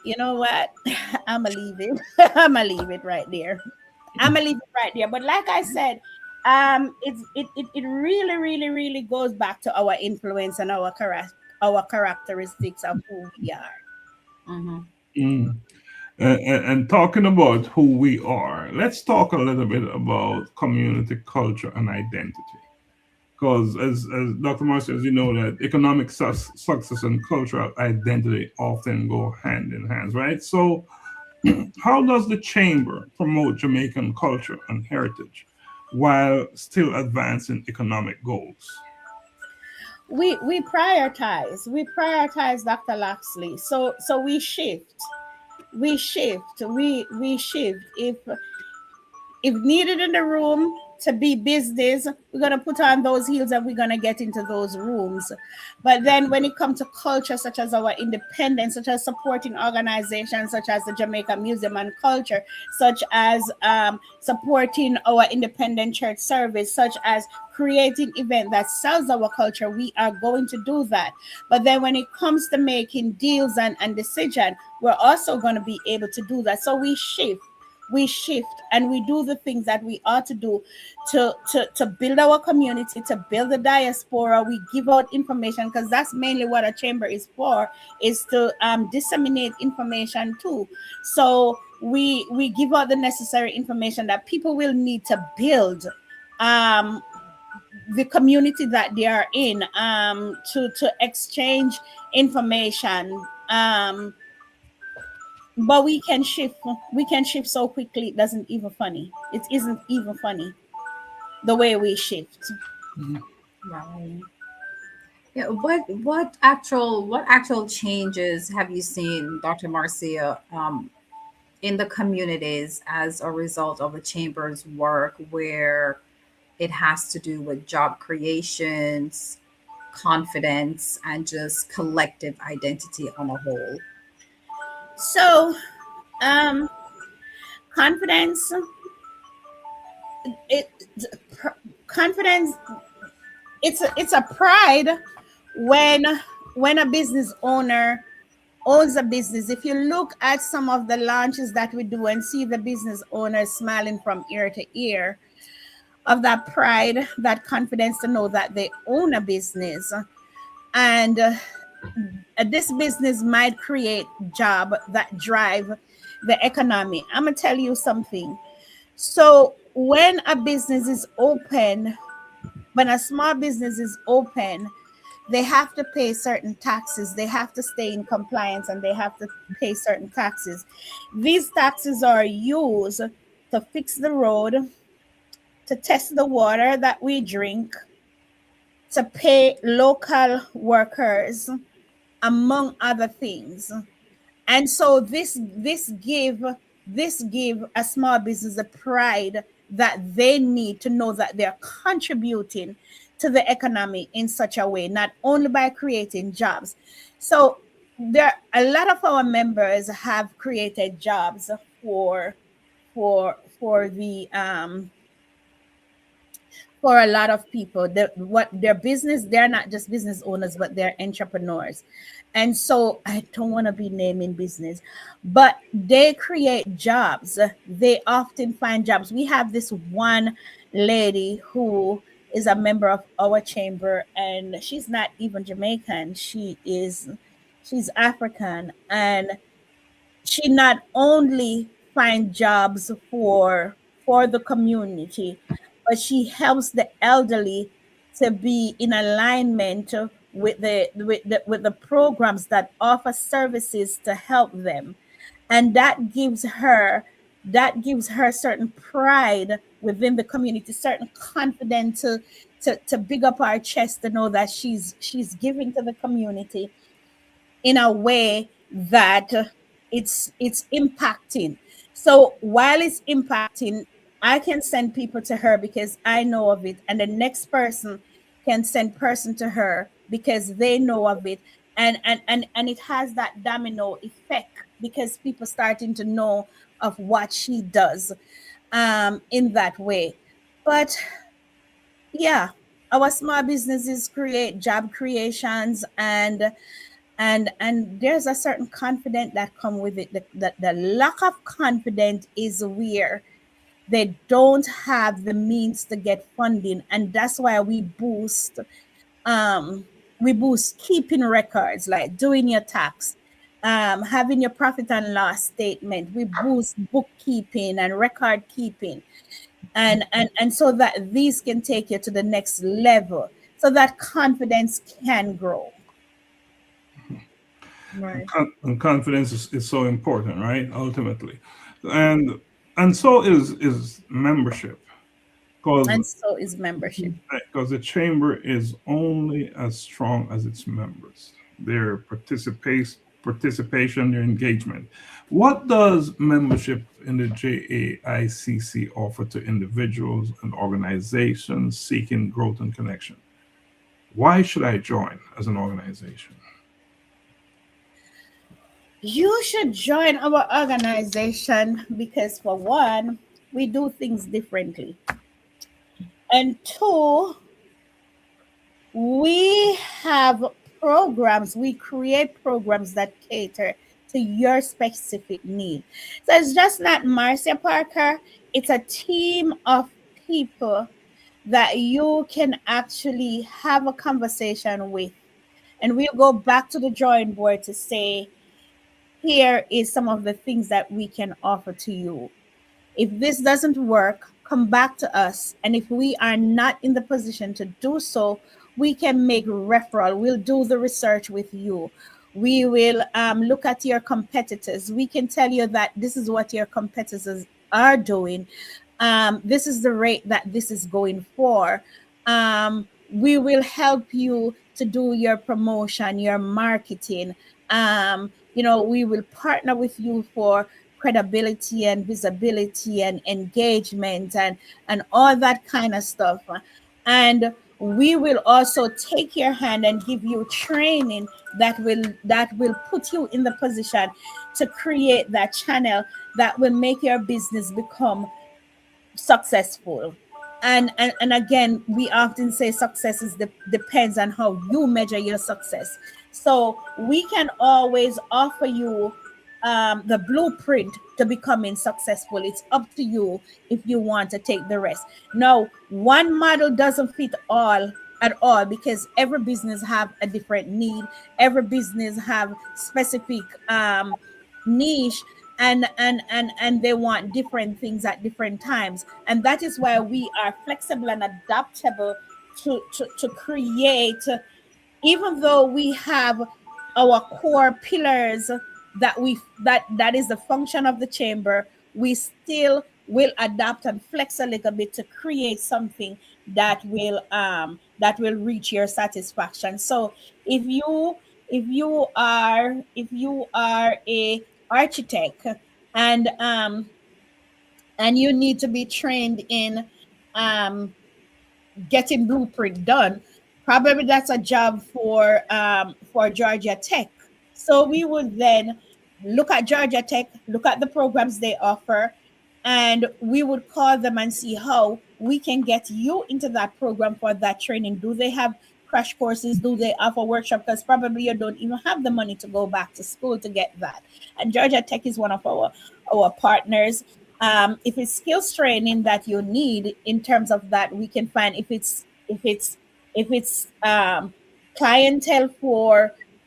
E: you know what? I'm gonna leave it. I'm gonna leave it right there. But like I said, it really, really, really goes back to our influence and our characteristics of who we are.
C: Mm-hmm.
D: Mm. And talking about who we are, let's talk a little bit about community culture and identity. Because as Dr. Marcia, as you know, that economic success and cultural identity often go hand in hand, right? So how does the chamber promote Jamaican culture and heritage while still advancing economic goals?
E: We prioritize. Dr. Laxley. So we shift. We shift. If needed in the room to be business, we're going to put on those heels and we're going to get into those rooms. But then when it comes to culture, such as our independence, such as supporting organizations such as the Jamaica Museum and Culture, such as supporting our independent church service, such as creating event that sells our culture, we are going to do that. But then when it comes to making deals and decision, we're also going to be able to do that. So we shift and we do the things that we ought to do to build our community, to build the diaspora. We give out information, because that's mainly what a chamber is for, is to disseminate information too. So we give out the necessary information that people will need to build the community that they are in, to exchange information, but we can shift so quickly it doesn't even funny. It isn't even funny the way we shift.
C: Right. Yeah. What actual changes have you seen, Dr. Marcia, in the communities as a result of the chamber's work, where it has to do with job creations, confidence, and just collective identity on a whole?
E: So, um confidence, it confidence, it's a pride when a business owner owns a business. If you look at some of the launches that we do and see the business owners smiling from ear to ear, of that pride, that confidence to know that they own a business, and this business might create job that drive the economy. I'm gonna tell you something. So when a business is open, when a small business is open, they have to pay certain taxes. They have to stay in compliance and they have to pay certain taxes. These taxes are used to fix the road, to test the water that we drink, to pay local workers, among other things. And so this give a small business a pride that they need to know that they're contributing to the economy in such a way, not only by creating jobs. So there, a lot of our members have created jobs for the for a lot of people. What their business, they're not just business owners, but they're entrepreneurs. And so I don't want to be naming business, but they create jobs. They often find jobs. We have this one lady who is a member of our chamber, and she's not even Jamaican. She's African, and she not only find jobs for the community, but she helps the elderly to be in alignment with the programs that offer services to help them. And that gives her certain pride within the community, certain confidence to big up our chest, to know that she's giving to the community in a way that it's impacting. So while it's impacting, I can send people to her because I know of it, and the next person can send person to her because they know of it, and it has that domino effect because people starting to know of what she does in that way. But yeah, our small businesses create job creations, and there's a certain confidence that come with it. The lack of confidence is where they don't have the means to get funding, and that's why um we boost keeping records, like doing your tax, having your profit and loss statement. We boost bookkeeping and record keeping, and so that these can take you to the next level, so that confidence can grow. Right.
D: And confidence is so important, right? Ultimately, and so is membership, because
E: And so is membership.
D: the chamber is only as strong as its members, their participation, their engagement. What does membership in the JAICC offer to individuals and organizations seeking growth and connection? Why should I join as an organization?
E: You should join our organization because, for one, we do things differently. And two, we have programs, we create programs that cater to your specific need. So it's just not Marcia Parker, it's a team of people that you can actually have a conversation with. And we'll go back to the drawing board to say, here is some of the things that we can offer to you. If this doesn't work, come back to us. And if we are not in the position to do so, we can make referral. We'll do the research with you. We will look at your competitors. We can tell you that this is what your competitors are doing. This is the rate that this is going for. We will help you to do your promotion, your marketing. We will partner with you for credibility and visibility and engagement and all that kind of stuff. And we will also take your hand and give you training that will put you in the position to create that channel that will make your business become successful. And again, we often say success depends on how you measure your success. So we can always offer you the blueprint to becoming successful. It's up to you if you want to take the rest. Now, one model doesn't fit all at all, because every business have a different need. Every business have specific niche, and they want different things at different times, and that is why we are flexible and adaptable to create. Even though we have our core pillars that is the function of the chamber, we still will adapt and flex a little bit to create something that will reach your satisfaction. So if you are a architect, and you need to be trained in um getting blueprint done, probably that's a job for Georgia Tech. So we would then look at Georgia Tech, look at the programs they offer, and we would call them and see how we can get you into that program for that training. Do they have crash courses? Do they offer workshops? Because probably you don't even have the money to go back to school to get that. And Georgia Tech is one of our partners. If it's skills training that you need in terms of that, we can find if it's clientele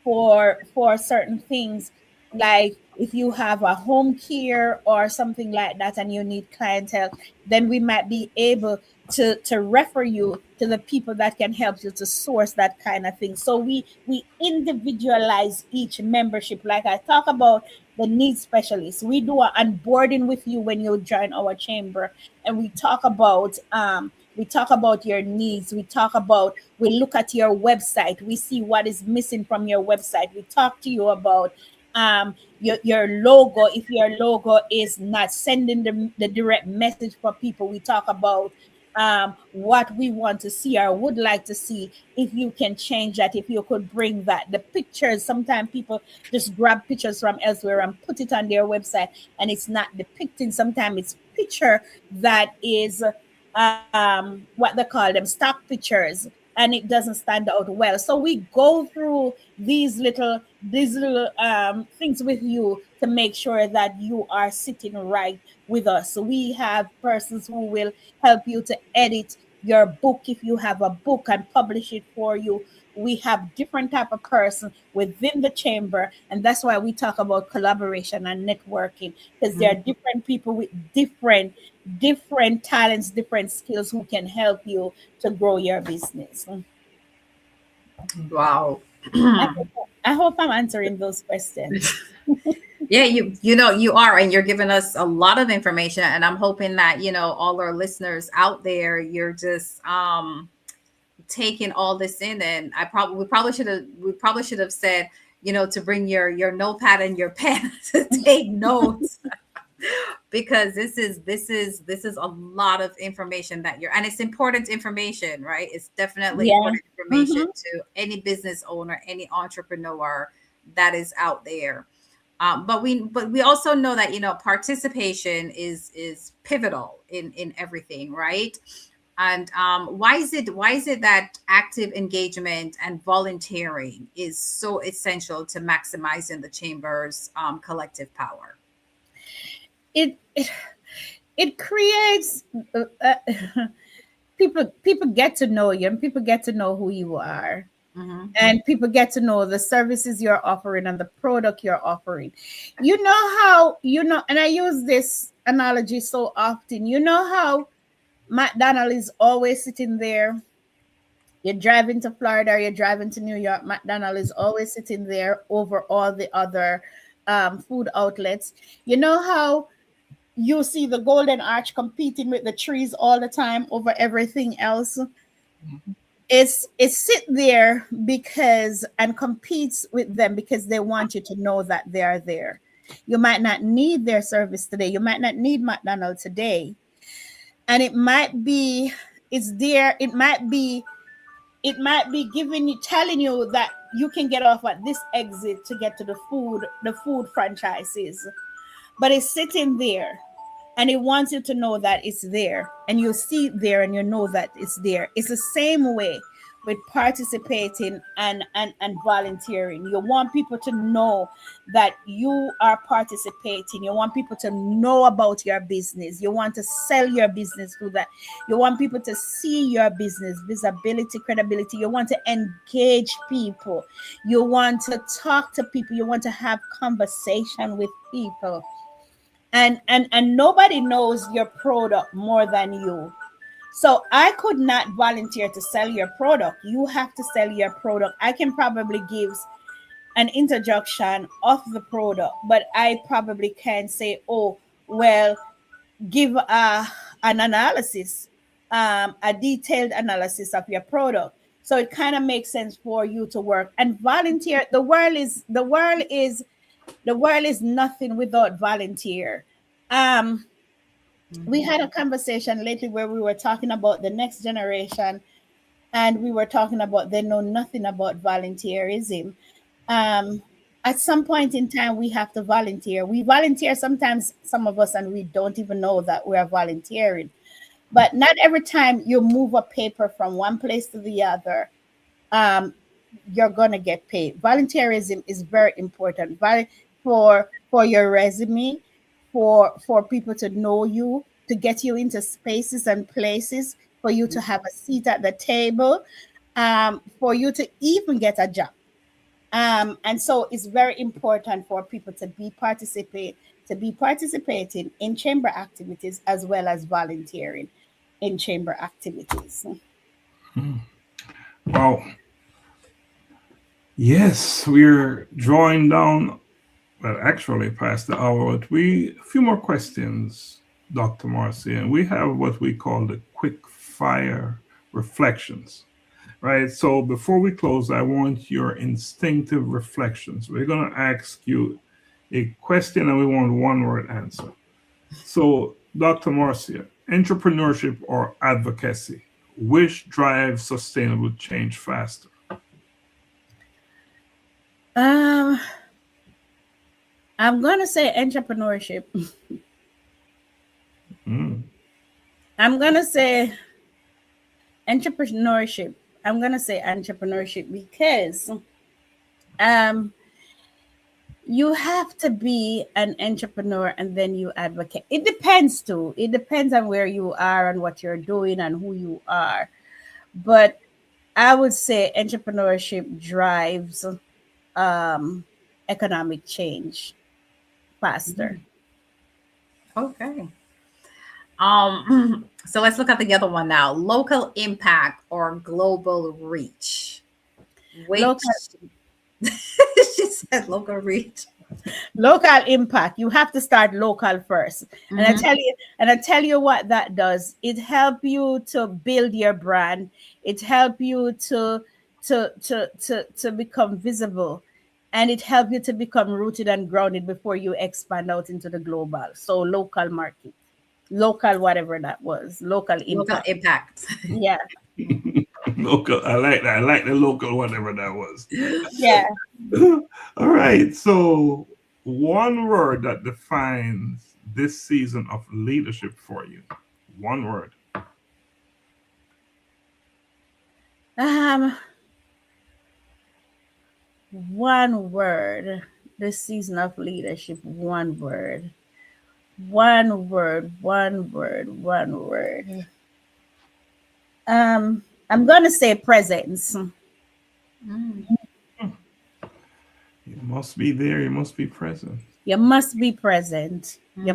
E: for certain things, like if you have a home care or something like that and you need clientele, then we might be able to refer you to the people that can help you to source that kind of thing. So we individualize each membership. Like I talk about the needs specialist, we do an onboarding with you when you join our chamber, and we talk about your needs. We look at your website. We see what is missing from your website. We talk to you about your logo. If your logo is not sending the direct message for people, we talk about what we want to see or would like to see. If you can change that, if you could bring that, the pictures. Sometimes people just grab pictures from elsewhere and put it on their website, and it's not depicting. Sometimes it's picture that is what they call them stock pictures, and it doesn't stand out well. So we go through these little things with you to make sure that you are sitting right with us. So we have persons who will help you to edit your book if you have a book and publish it for you. We have different type of person within the chamber, and that's why we talk about collaboration and networking, because there are different people with different talents, different skills who can help you to grow your business.
C: Wow.
E: I hope I'm answering those questions.
C: Yeah, you are, and you're giving us a lot of information, and I'm hoping that all our listeners out there, you're just taking all this in. And we probably should have said, to bring your notepad and your pen to take notes. Because this is a lot of information and it's important information, right? It's definitely important information to any business owner, any entrepreneur that is out there. But we also know that participation is pivotal in everything, right? And why is it that active engagement and volunteering is so essential to maximizing the chamber's collective power?
E: It creates people get to know you, and people get to know who you are. And people get to know the services you're offering and the product you're offering. And I use this analogy so often. You know how McDonald is always sitting there You're driving to Florida or you're driving to New York, McDonald's is always sitting there over all the other food outlets. You know how you see the Golden Arch competing with the trees all the time over everything else? It's sit there because and competes with them because they want you to know that they are there. You might not need their service today. You might not need McDonald's today. And it might be it's there. It might be giving you telling you that you can get off at this exit to get to the food franchises. But it's sitting there and it wants you to know that it's there, and you see it there and you know that it's there. It's the same way with participating and volunteering. You want people to know that you are participating. You want people to know about your business. You want to sell your business through that. You want people to see your business, visibility, credibility. You want to engage people. You want to talk to people. You want to have conversation with people. And nobody knows your product more than you. So I could not volunteer to sell your product. You have to sell your product. I can probably give an introduction of the product, but I probably can't say, oh, well, give an analysis, a detailed analysis of your product. So it kind of makes sense for you to work and volunteer. The world is nothing without volunteer. We had a conversation lately where we were talking about the next generation, and we were talking about they know nothing about volunteerism. At some point in time, we have to volunteer. We volunteer sometimes, some of us, and we don't even know that we are volunteering. But not every time you move a paper from one place to the other, you're gonna get paid. Volunteerism is very important for your resume, for people to know you, to get you into spaces and places, for you to have a seat at the table, for you to even get a job. And so it's very important for people to be participating in chamber activities as well as volunteering in chamber activities.
D: Wow. Yes, we're drawing down, well, actually past the hour, but a few more questions, Dr. Marcia, and we have what we call the quick fire reflections, right? So before we close, I want your instinctive reflections. We're going to ask you a question and we want one word answer. So, Dr. Marcia, entrepreneurship or advocacy, which drives sustainable change faster?
E: I'm going to say entrepreneurship. I'm going to say entrepreneurship. Because you have to be an entrepreneur and then you advocate. It depends too. It depends on where you are and what you're doing and who you are. But I would say entrepreneurship drives economic change faster.
C: Okay. So let's look at the other one now. Local impact or global reach. She said local reach.
E: Local impact. You have to start local first. And I tell you what that does. It helps you to build your brand. It helps you to become visible. And it helps you to become rooted and grounded before you expand out into the global. So local market, local whatever that was, local impact. Yeah.
D: Local. I like that. I like the local whatever that was.
E: Yeah.
D: All right. So one word that defines this season of leadership for you. One word.
E: One word. This season of leadership. One word. One word. I'm gonna say presence.
D: You must be there. You must be present.
E: You must be present. You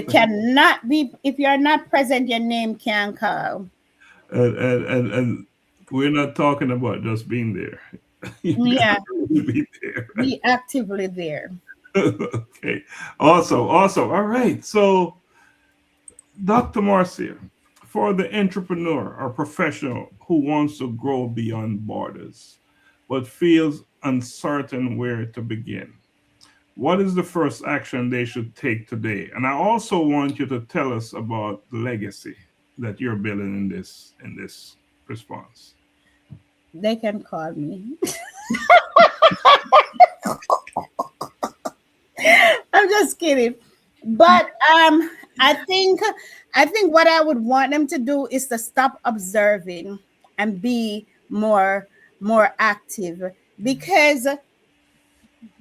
E: cannot be, if you are not present, your name can't call.
D: And We're not talking about just being there. You
E: Yeah,
D: gotta really be there.
E: be actively there.
D: Okay. Awesome. Awesome. All right. So, Dr. Marcia, for the entrepreneur or professional who wants to grow beyond borders but feels uncertain where to begin, what is the first action they should take today? And I also want you to tell us about the legacy that you're building in this response.
E: They can call me. I'm just kidding. But I think what I would want them to do is to stop observing and be more active, because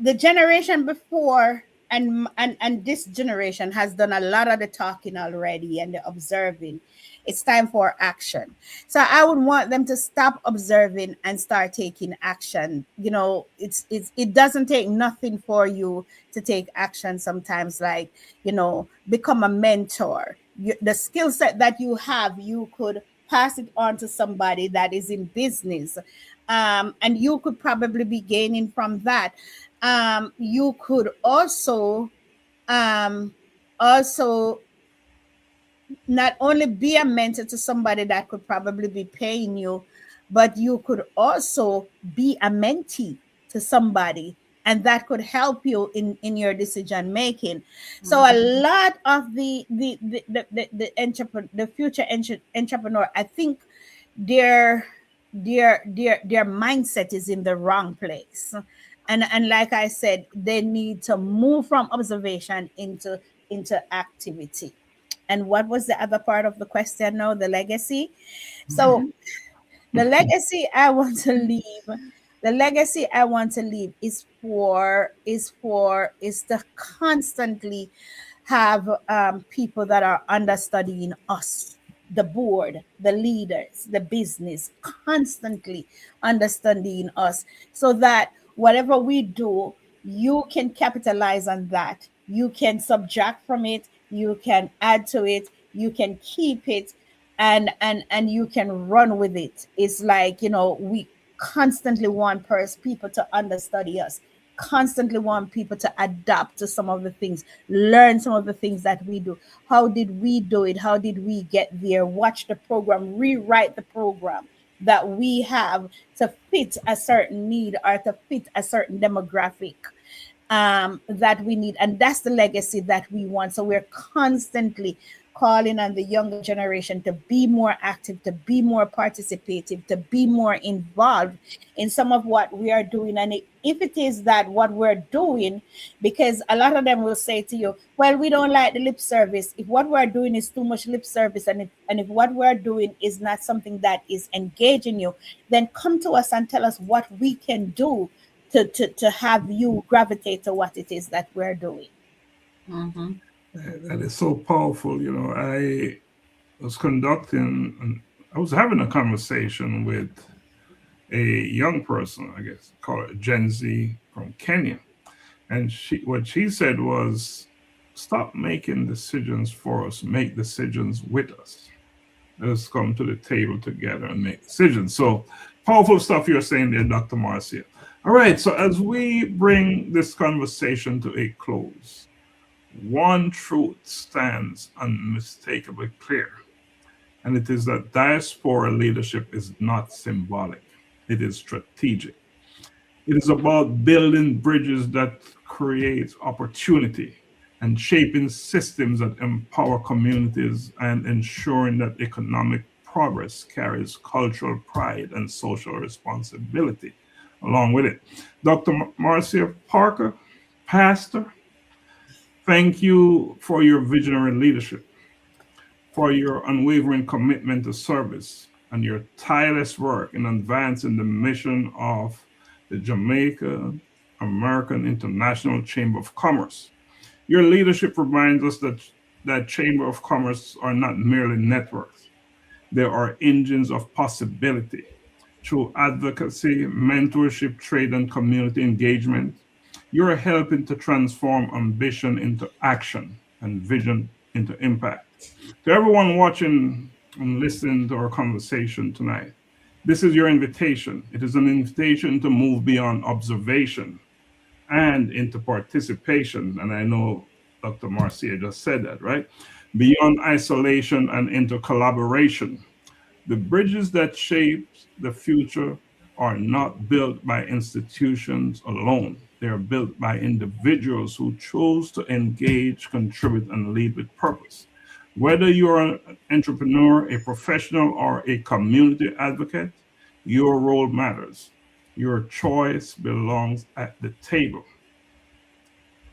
E: the generation before and this generation has done a lot of the talking already and the observing. It's time for action. So I would want them to stop observing and start taking action. It doesn't take nothing for you to take action sometimes, like, become a mentor. The skill set that you have, you could pass it on to somebody that is in business, and you could probably be gaining from that. You could um, also not only be a mentor to somebody that could probably be paying you, but you could also be a mentee to somebody, and that could help you in your decision making. So a lot of the future entrepreneur, I think their their mindset is in the wrong place. And like I said, they need to move from observation into activity. And what was the other part of the question now? The legacy. So the legacy I want to leave, the legacy I want to leave is to constantly have people that are understudying us, the board, the leaders, the business, constantly understanding us, so that whatever we do, you can capitalize on that. You can subtract from it, you can add to it, you can keep it, and you can run with it. It's like, we constantly want people to understudy us, constantly want people to adapt to some of the things, learn some of the things that we do. How did we do it? How did we get there? Watch the program, rewrite the program that we have to fit a certain need or to fit a certain demographic that we need. And that's the legacy that we want. So we're constantly calling on the younger generation to be more active, to be more participative, to be more involved in some of what we are doing. And if it is that what we're doing, because a lot of them will say to you, well, we don't like the lip service. If what we're doing is too much lip service, and if what we're doing is not something that is engaging you, then come to us and tell us what we can do to have you gravitate to what it is that we're doing.
C: Mm-hmm.
D: That is so powerful. I was I was having a conversation with a young person, I guess, called Gen Z from Kenya. And what she said was, stop making decisions for us, make decisions with us. Let us come to the table together and make decisions. So powerful stuff you're saying there, Dr. Marcia. All right, so as we bring this conversation to a close, one truth stands unmistakably clear, and it is that diaspora leadership is not symbolic, it is strategic. It is about building bridges that create opportunity and shaping systems that empower communities and ensuring that economic progress carries cultural pride and social responsibility along with it. Dr. Marcia Parker, Pastor, thank you for your visionary leadership, for your unwavering commitment to service, and your tireless work in advancing the mission of the Jamaica American International Chamber of Commerce. Your leadership reminds us that Chamber of Commerce are not merely networks, they are engines of possibility. Through advocacy, mentorship, trade, and community engagement, you're helping to transform ambition into action and vision into impact. To everyone watching and listening to our conversation tonight, This is your invitation. It is an invitation to move beyond observation and into participation. And I know Dr. Marcia just said that, right? Beyond isolation and into collaboration. The bridges that shape the future are not built by institutions alone. They are built by individuals who choose to engage, contribute, and lead with purpose. Whether you're an entrepreneur, a professional, or a community advocate, your role matters. Your choice belongs at the table.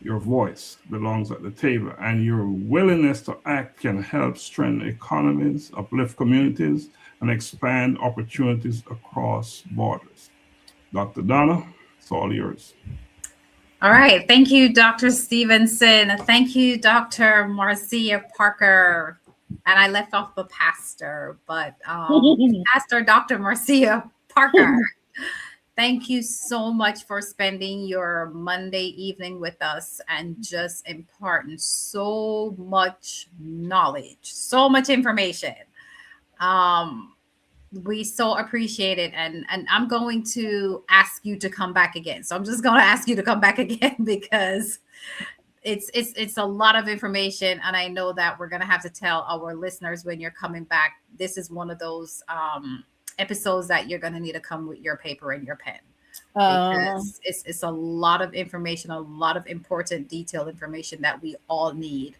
D: Your voice belongs at the table, and your willingness to act can help strengthen economies, uplift communities, and expand opportunities across borders. Dr. Donna, it's all yours.
C: All right. Thank you, Dr. Stephenson. Thank you, Dr. Marcia Parker. And I left off the pastor, but Pastor Dr. Marcia Parker. Thank you so much for spending your Monday evening with us and just imparting so much knowledge, so much information. We so appreciate it, and I'm going to ask you to come back again. So I'm just going to ask you to come back again because it's a lot of information, and I know that we're going to have to tell our listeners when you're coming back. This is one of those episodes that you're going to need to come with your paper and your pen because it's a lot of information, a lot of important detailed information that we all need.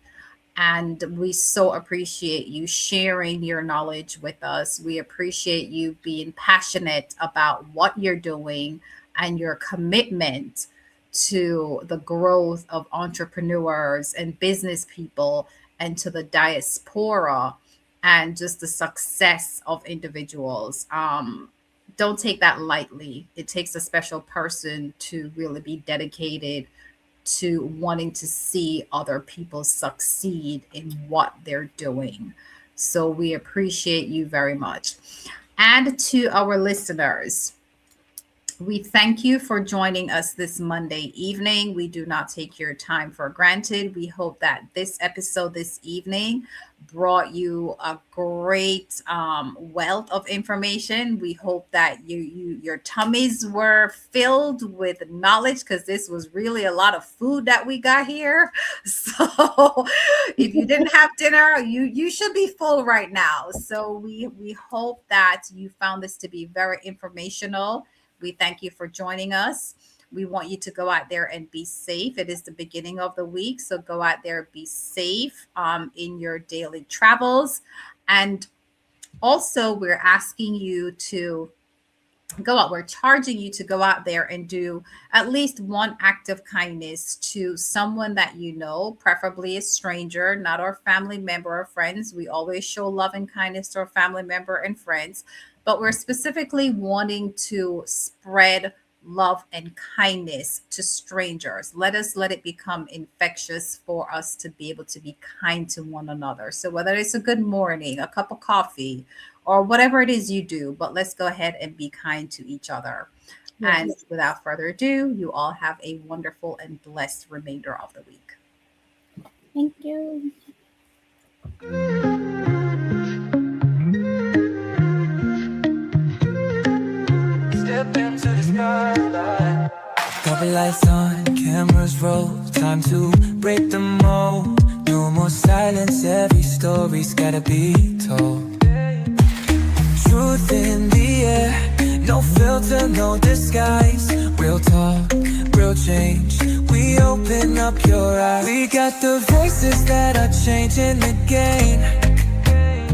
C: And we so appreciate you sharing your knowledge with us. We appreciate you being passionate about what you're doing and your commitment to the growth of entrepreneurs and business people and to the diaspora and just the success of individuals. Don't take that lightly. It takes a special person to really be dedicated to wanting to see other people succeed in what they're doing. So we appreciate you very much. And to our listeners, we thank you for joining us this Monday evening. We do not take your time for granted. We hope that this episode this evening brought you a great wealth of information. We hope that your tummies were filled with knowledge because this was really a lot of food that we got here. So if you didn't have dinner, you should be full right now. So we hope that you found this to be very informational. We thank you for joining us. We want you to go out there and be safe. It is the beginning of the week, so go out there, be safe in your daily travels. And also, we're asking you to go out. We're charging you to go out there and do at least one act of kindness to someone that you know, preferably a stranger, not our family member or friends. We always show love and kindness to our family member and friends, but we're specifically wanting to spread love and kindness to strangers. Let it become infectious for us to be able to be kind to one another. So whether it's a good morning, a cup of coffee, or whatever it is you do, but let's go ahead and be kind to each other. Yes. And without further ado, you all have a wonderful and blessed remainder of the week.
E: Thank you.
A: Step into the spotlight.
B: Couple lights on, cameras roll. Time to break the mold. No more silence, every story's gotta be told. Truth in the air, no filter, no disguise. Real talk, real change. We open up your eyes. We got the voices that are changing the game.